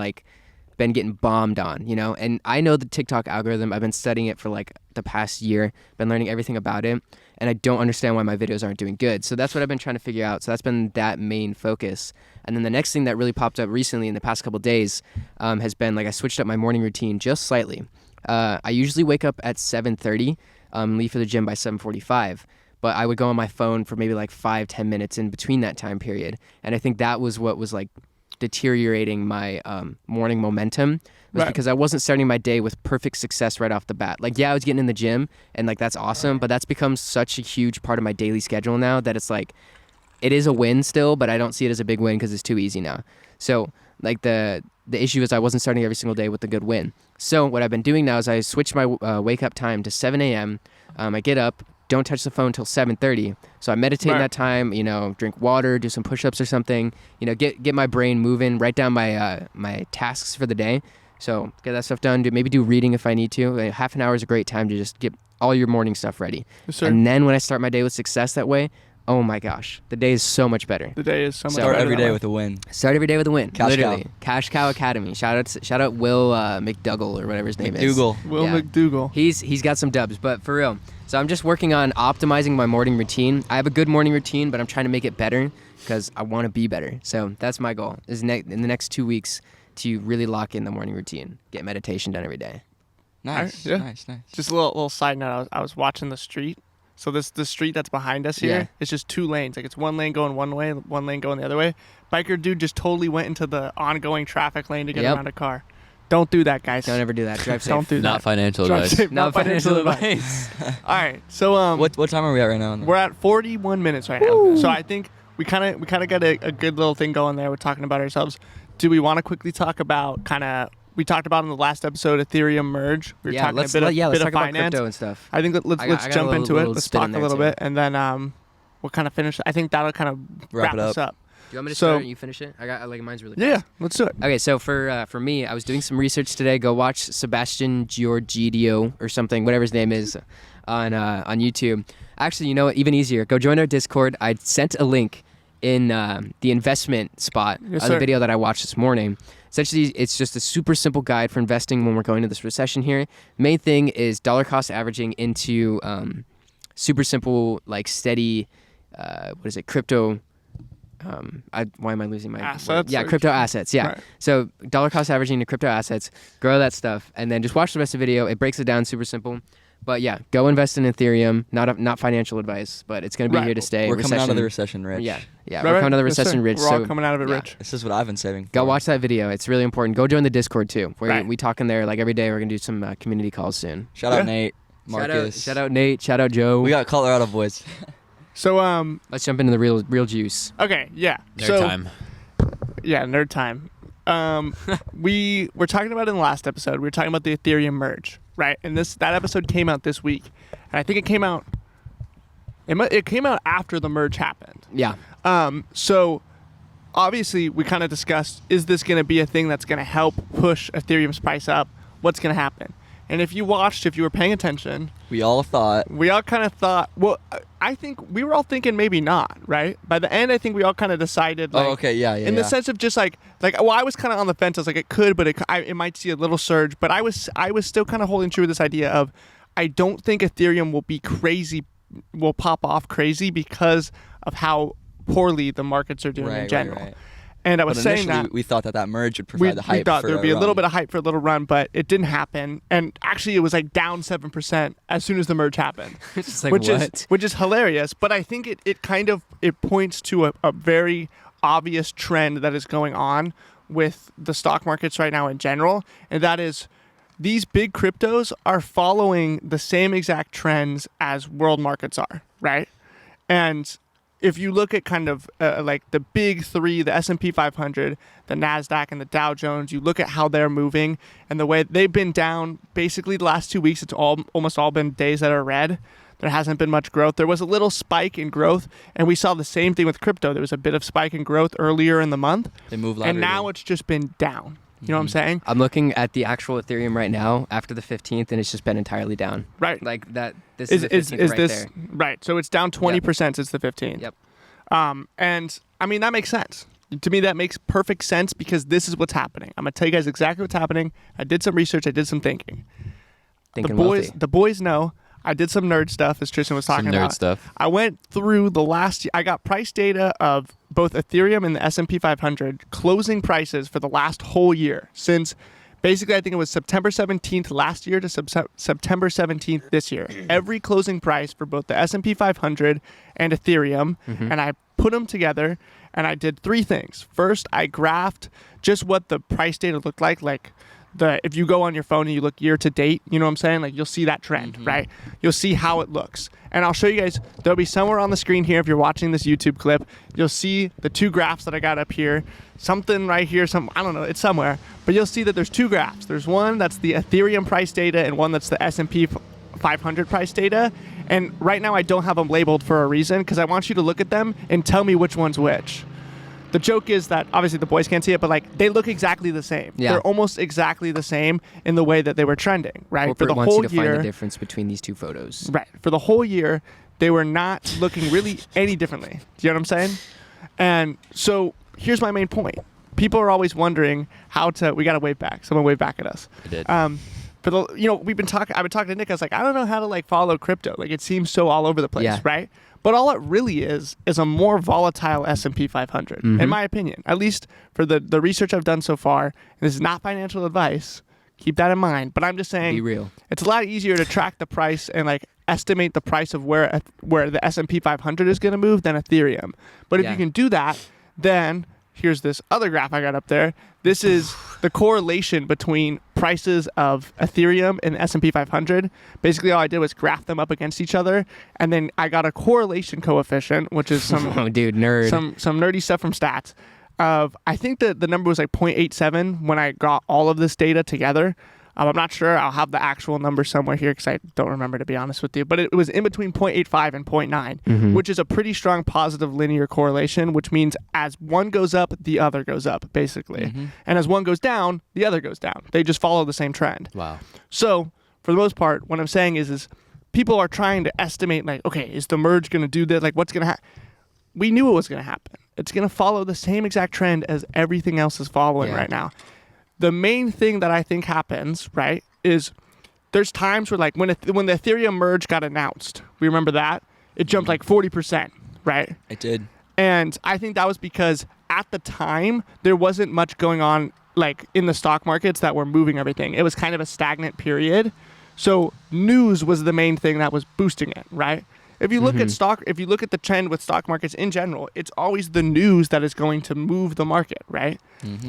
been getting bombed on, and I know the TikTok algorithm. I've been studying it for like the past year, been learning everything about it, and I don't understand why my videos aren't doing good. So that's what I've been trying to figure out. So that's been that main focus. And then the next thing that really popped up recently in the past couple of days has been I switched up my morning routine just slightly. I usually wake up at 7:30, leave for the gym by 7:45. But I would go on my phone for maybe 5-10 minutes in between that time period. And I think that was what was deteriorating my morning momentum was because I wasn't starting my day with perfect success right off the bat. I was getting in the gym and that's awesome, but that's become such a huge part of my daily schedule now that it's it is a win still, but I don't see it as a big win because it's too easy now. So the issue is I wasn't starting every single day with a good win. So what I've been doing now is I switched my wake up time to 7 a.m. I get up, don't touch the phone until 7:30. So I meditate in that time, drink water, do some push-ups or something, get my brain moving, write down my my tasks for the day. So get that stuff done, maybe do reading if I need to. Half an hour is a great time to just get all your morning stuff ready. Yes, sir. And then when I start my day with success that way, oh my gosh, the day is so much better. The day is so much So- better. Start every that day way. with a win. Start every day with a win. Cash literally. Cow. Cash Cow Academy. Shout out Will McDougall or whatever his name is. McDougal. Will Yeah. McDougal. He's got some dubs, but for real. So I'm just working on optimizing my morning routine. I have a good morning routine, but I'm trying to make it better because I want to be better. So that's my goal is in the next 2 weeks to really lock in the morning routine. Get meditation done every day. Nice, yeah. nice. Just a little side note. I was watching the street. So the street that's behind us here, Yeah. it's just 2 lanes. It's one lane going one way, one lane going the other way. Biker dude just totally went into the ongoing traffic lane to get Yep. around a car. Don't do that, guys. Don't ever do that. Drive safe. Don't do Not that. financial Drive advice. safe, Not financial advice. All right. So What time are we at right now? we're at 41 minutes right now. So I think we kind of got a good little thing going there. We're talking about ourselves. Do we want to quickly talk about we talked about in the last episode Ethereum merge. We were talking let's a bit of, let's bit talk of about finance. crypto and stuff. I think let's I got a jump little- into it. little Let's spit in talk a there little too. bit, and then we'll kind of finish. I think that'll kind of Wrap it us up. Do you want me to So- start and you finish it? I got mine's really Yeah, fast. let's do it. Okay, so for me, I was doing some research today. Go watch Sebastian Giorgidio or something, whatever his name is, on YouTube. Actually, you know what? Even easier. Go join our Discord. I sent a link in the investment spot Yes, of the sir. video that I watched this morning. Essentially, it's just a super simple guide for investing when we're going into this recession here. Main thing is dollar cost averaging into super simple, steady, crypto. Why am I losing my Assets Yeah, or- crypto assets. Yeah. Right. So dollar cost averaging to crypto assets, grow that stuff, and then just watch the rest of the video. It breaks it down super simple. But yeah, go invest in Ethereum. Not financial advice, but it's going to be Right. here to stay. We're coming out of the recession, Rich. Yeah, Right, we're right. coming out of the Yes, sir. recession rich. We're all So coming out of it yeah. rich. This is what I've been saving. go for. watch that video. It's really important. Go join the Discord too. Where Right. we talk in there every day. We're going to do some community calls soon. Shout out Yeah. Nate, Marcus. Shout out Nate. Shout out Joe. We got Colorado boys. So Let's jump into the real juice. okay, yeah. Nerd so time. yeah, nerd time. We were talking about in the last episode. We were talking about the Ethereum merge, right? And that episode came out this week, and I think it came out. It came out after the merge happened. Yeah. So obviously we kind of discussed, is this going to be a thing that's going to help push Ethereum's price up? What's going to happen? And if you were paying attention, We all thought. we all kind of thought, well, I think we were all thinking maybe not, right? By the end, I think we all kind of decided, like, Oh, okay, yeah. in the sense of just like, well, I was kind of on the fence. I was like, it could, but it might see a little surge. But I was still kind of holding true to this idea of, I don't think Ethereum will pop off crazy because of how poorly the markets are doing in general. Right. And I But was saying initially, that we thought that merge would we provide the hype. thought for there would be a little run. bit of hype for a little run, but it didn't happen. And actually, it was like down 7% as soon as the merge happened, It's just like which what? is hilarious. But I think it points to a very obvious trend that is going on with the stock markets right now in general, and that is these big cryptos are following the same exact trends as world markets are, right? And if you look at kind of like the big three, the S&P 500, the NASDAQ, and the Dow Jones, you look at how they're moving and the way they've been down basically the last 2 weeks. It's almost all been days that are red. There hasn't been much growth. There was a little spike in growth, and we saw the same thing with crypto. There was a bit of spike in growth earlier in the month, They move and now it's just been down. You know what I'm saying? I'm looking at the actual Ethereum right now after the 15th, and it's just been entirely down. Right. Like that. This is the 15th right this there. right? So it's down 20% since the 15th. Yep. And I mean, that makes sense. To me, that makes perfect sense because this is what's happening. I'm going to tell you guys exactly what's happening. I did some research. I did some thinking. Thinking The boys know. I did some nerd stuff, as Tristan was talking Some nerd about. stuff. I went through the last. I got price data of both Ethereum and the S&P 500 closing prices for the last whole year since. Basically, I think it was September 17th last year to September 17th this year. Every closing price for both the S&P 500 and Ethereum, and I put them together, and I did three things. First, I graphed just what the price data looked like if you go on your phone and you look year to date, you know what I'm saying? Like, you'll see that trend, right? You'll see how it looks. And I'll show you guys, there'll be somewhere on the screen here if you're watching this YouTube clip, you'll see the two graphs that I got up here. Something right here, I don't know, it's somewhere. But you'll see that there's two graphs. There's one that's the Ethereum price data and one that's the S&P 500 price data. And right now I don't have them labeled for a reason because I want you to look at them and tell me which one's which. The joke is that obviously the boys can't see it, but like they look exactly the same. Yeah. They're almost exactly the same in the way that they were trending, right? Corporate For the wants whole you to year, find the difference between these two photos. right? For the whole year, they were not looking really any differently. Do you know what I'm saying? And so here's my main point. People are always wondering how to. We got to wave back. Someone wave back at us. I did. For the, I've been talking to Nick. I was like, I don't know how to like follow crypto. Like it seems so all over the place, Yeah. right? But all it really is a more volatile S&P 500, in my opinion. At least for the research I've done so far. And this is not financial advice. Keep that in mind. But I'm just saying, Be real. it's a lot easier to track the price and like estimate the price of where the S&P 500 is going to move than Ethereum. But if Yeah. you can do that, then here's this other graph I got up there. This is the correlation between prices of Ethereum and the S&P 500. Basically, all I did was graph them up against each other, and then I got a correlation coefficient, which is some Oh, dude, nerd. some nerdy stuff from stats. I think that the number was like 0.87 when I got all of this data together. I'm not sure. I'll have the actual number somewhere here because I don't remember, to be honest with you. But it was in between 0.85 and 0.9, which is a pretty strong positive linear correlation, which means as one goes up, the other goes up, basically. And as one goes down, the other goes down. They just follow the same trend. Wow. So for the most part, what I'm saying is people are trying to estimate, like, okay, is the merge going to do this? Like, what's going to happen? We knew it was going to happen. It's going to follow the same exact trend as everything else is following right now. The main thing that I think happens, right, is there's times where, like, when the Ethereum merge got announced, we remember that? It jumped like 40%, right? It did. And I think that was because at the time, there wasn't much going on, like, in the stock markets that were moving everything. It was kind of a stagnant period. So news was the main thing that was boosting it, right? If you look at if you look at the trend with stock markets in general, it's always the news that is going to move the market, right?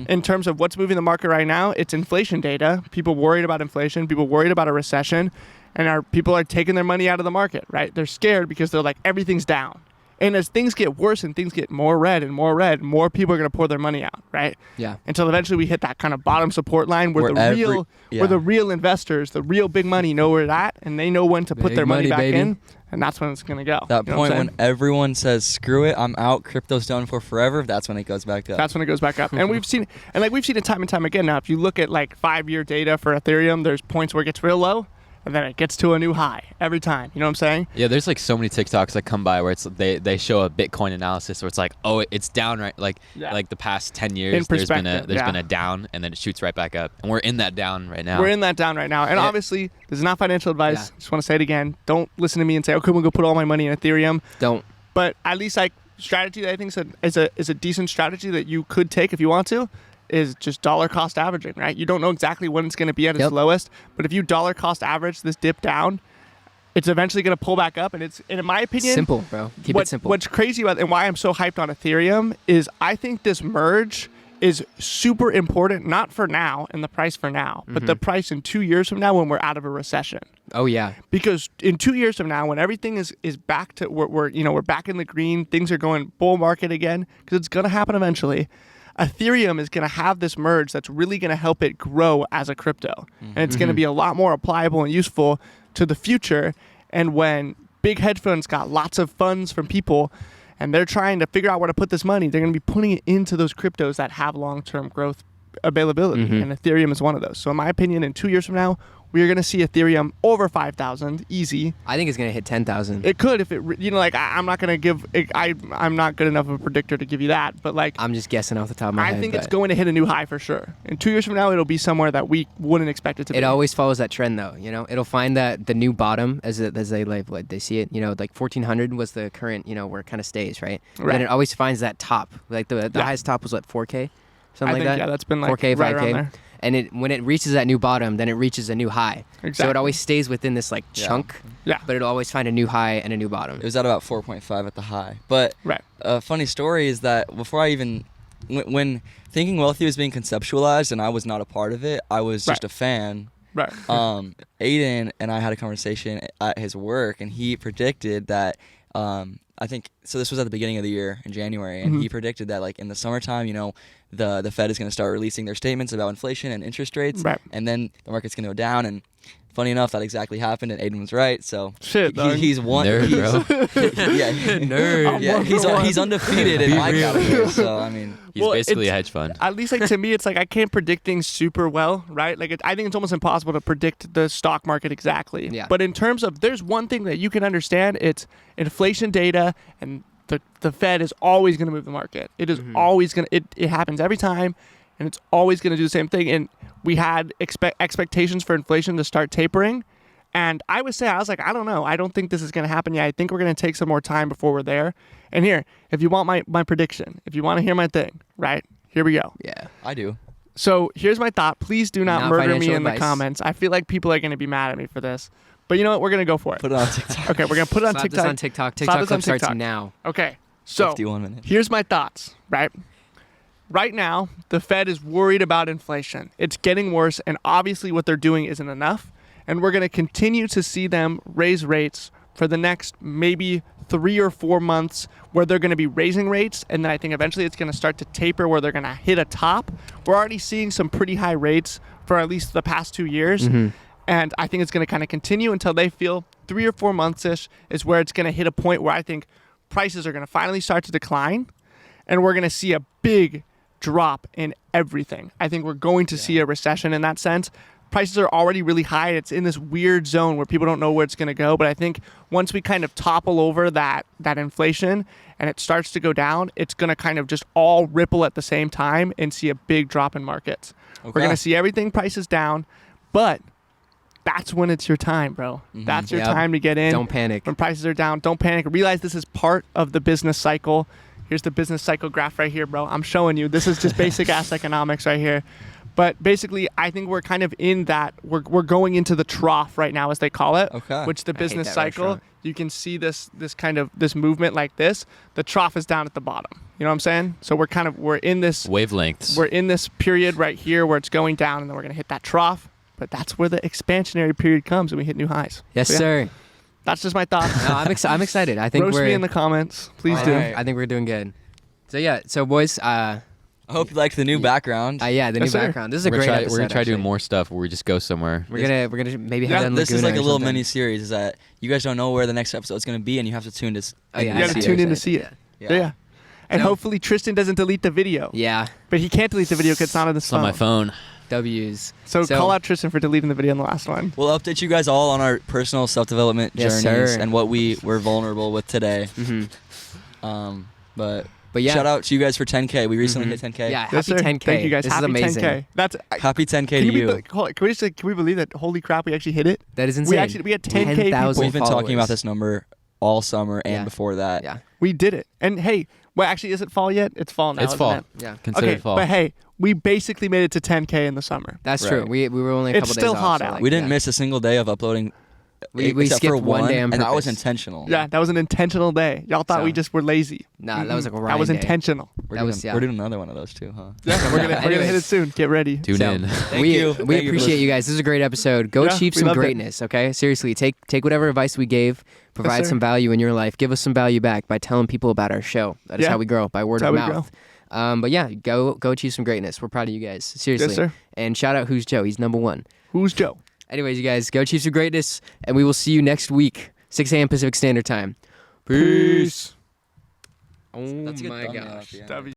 In terms of what's moving the market right now, it's inflation data. People worried about inflation, people worried about a recession, and people are taking their money out of the market, right? They're scared because they're like, everything's down. And as things get worse and things get more red, more people are going to pour their money out, right? Yeah. Until eventually we hit that kind of bottom support line where the real investors, the real big money know where it's at, and they know when to put Big their money money, back baby. in, and that's when it's going to go. That You know what point I'm when everyone says, screw it, I'm out, crypto's done for forever, that's when it goes back up. That's when it goes back up. And we've seen it time and time again now. If you look at like 5-year data for Ethereum, there's points where it gets real low, and then it gets to a new high every time. You know what I'm saying? Yeah, there's like so many TikToks that come by where it's they show a Bitcoin analysis where it's like, oh, it's down right, like the past 10 years In there's been perspective, a down, and then it shoots right back up, and we're in that down right now. We're in that down right now. And Yeah. obviously, this is not financial advice. Yeah. Just want to say it again. Don't listen to me and say, okay, I'm going to go put all my money in Ethereum. Don't. But at least like strategy that I think is a decent strategy that you could take if you want to is just dollar cost averaging, right? You don't know exactly when it's going to be at its lowest, but if you dollar cost average this dip down, it's eventually going to pull back up. And in my opinion, Simple, bro. Keep it simple. What's crazy about and why I'm so hyped on Ethereum is I think this merge is super important, not for now and the price for now, but the price in 2 years from now when we're out of a recession. Oh, yeah. Because in 2 years from now, when everything is back to we're back in the green, things are going bull market again, because it's going to happen eventually. Ethereum is going to have this merge that's really going to help it grow as a crypto, and it's going to be a lot more applicable and useful to the future. And when big hedge funds got lots of funds from people, and they're trying to figure out where to put this money. They're going to be putting it into those cryptos that have long-term growth availability, and Ethereum is one of those. So in my opinion, in 2 years from now, we're going to see Ethereum over 5,000 easy. I think it's gonna hit 10,000. It could if it, like I'm not going to give. I'm not good enough of a predictor to give you that, but like I'm just guessing off the top of my head. I think it's but going to hit a new high for sure. In 2 years from now, it'll be somewhere that we wouldn't expect it to be. It always follows that trend, though. You know, it'll find that the new bottom as they label it. They see it. You know, like 1,400 was the current. You know, where it kind of stays, right? Right. Then it always finds that top. Like the Yeah. highest top was what 4K, I something think like that. yeah, that's been like 4K, right 5K. around there. And when it reaches that new bottom, then it reaches a new high. So Exactly. it always stays within this like Yeah. chunk. Yeah. But it'll always find a new high and a new bottom. It was at about 4.5 at the high. But Right. a funny story is that before I even, when Thinking Wealthy was being conceptualized and I was not a part of it, I was just Right. a fan. Right. Aiden and I had a conversation at his work, and he predicted that. I think so. This was at the beginning of the year in January, and he predicted that like in the summertime, you know, the Fed is going to start releasing their statements about inflation and interest rates, Right. and then the market's going to go down. And funny enough, that exactly happened, and Aiden was right. So Shit, dog. he's one. Nerd, he's, yeah, Nerd. Yeah, I'm one for one. he's undefeated in my category. So I mean, He's Well, basically a it's- hedge fund. At least like to me, it's like I can't predict things super well, right? Like I think it's almost impossible to predict the stock market exactly. Yeah. But in terms of, there's one thing that you can understand. It's inflation data, and the Fed is always going to move the market. It is always going to. It happens every time, and it's always going to do the same thing. And we had expectations for inflation to start tapering. And I was like, I don't know. I don't think this is going to happen yet. I think we're going to take some more time before we're there. And here, if you want my prediction, if you want to hear my thing, right? Here we go. Yeah. I do. So here's my thought. Please do not Not murder me financial in the advice. comments. I feel like people are going to be mad at me for this. But you know what? We're going to go for it. Put it on TikTok. Okay, we're going to put it on Slap TikTok. this on TikTok. Slap TikTok this on clip starts TikTok. now. Okay. So 51 minutes. here's my thoughts, right? Right now, the Fed is worried about inflation. It's getting worse, and obviously what they're doing isn't enough. And we're going to continue to see them raise rates for the next maybe 3 or 4 months, where they're going to be raising rates. And then I think eventually it's going to start to taper, where they're going to hit a top. We're already seeing some pretty high rates for at least the past 2 years. And I think it's going to kind of continue until they feel 3 or 4 months-ish is where it's going to hit a point where I think prices are going to finally start to decline. And we're going to see a big drop in everything. I think we're going to see a recession in that sense. Prices are already really high. It's in this weird zone where people don't know where it's going to go. But I think once we kind of topple over that inflation and it starts to go down, it's going to kind of just all ripple at the same time and see a big drop in markets. We're Okay. going to see everything prices down, but that's when it's your time, bro. That's your Yep. time to get in. Don't panic. When prices are down, don't panic. Realize this is part of the business cycle. Here's the business cycle graph right here, bro. I'm showing you. This is just basic ass economics right here. But basically, I think we're kind of in that. We're going into the trough right now, as they call it. Okay. Which the hate business that cycle, restaurant. you can see this kind of this movement like this. The trough is down at the bottom. You know what I'm saying? So we're in this Wavelengths. we're in this period right here where it's going down, and then we're gonna hit that trough. But that's where the expansionary period comes, and we hit new highs. Yes, So, yeah, sir. That's just my thoughts. No, I'm excited. I think Roast we're. me in the comments, please I do. think- I think we're doing good. So yeah. So boys. I hope you liked the new background. Yeah. The new Yes, sir. background. This is a we're great gonna try, episode. we're gonna try actually. doing more stuff where we just go somewhere. We're gonna maybe have Yeah, that in This is Laguna like a or little something. mini series. Is that you guys don't know where the next episode is going to be, and you have to tune this. Oh, yeah, You I gotta see tune it. in to see it. Yeah. And No. hopefully Tristan doesn't delete the video. Yeah. But he can't delete the video because it's not on his It's on my phone. W's. So call out Tristan for deleting the video in the last one. We'll update you guys all on our personal self-development Yes, journeys sir. and what we were vulnerable with today. Mhm. But But yeah. shout out to you guys for 10K. We recently hit 10K. Yeah. Yes, Happy sir. 10K. Thank you guys. This Happy is amazing. 10K. That's Happy 10K can to you. hold on, can we believe that? Holy crap, we actually hit it. That is insane. We had 10K people. We've been talking followers. about this number all summer and Yeah. before that. Yeah. We did it. And hey, well, actually, is it fall yet? It's fall now. It's isn't fall. it? Yeah. Consider Okay, it fall. but hey, we basically made it to 10K in the summer. That's Right. true. We were only a It's couple still days hot off, so out. like, We didn't yeah. miss a single day of uploading. We except skipped for one day on and that was purpose. intentional. Yeah, that was an intentional day. Y'all thought So- we just were lazy. Nah, that was like a That grind was day. intentional. We're That doing, was- yeah. we're doing another one of those too, huh? Yeah, we're gonna hit it Anyways. soon. Get ready. Tune So- in. we you. we Thank you for appreciate you guys. This is a great episode. Go Yeah, achieve we some loved it. greatness, okay? Seriously, take whatever advice we gave, provide sir. some value in your life. Give us some value back by telling people about our show. That is Yeah. how we grow, by word That's of how we mouth. But yeah, go achieve some greatness. We're proud of you guys. Seriously. Yes, sir. And shout out Who's Joe. He's number one. Who's Joe? Anyways, you guys, go achieve some greatness, and we will see you next week. 6 a.m. Pacific Standard Time. Peace. Oh That's a good my thumbnail at gosh. the end. W.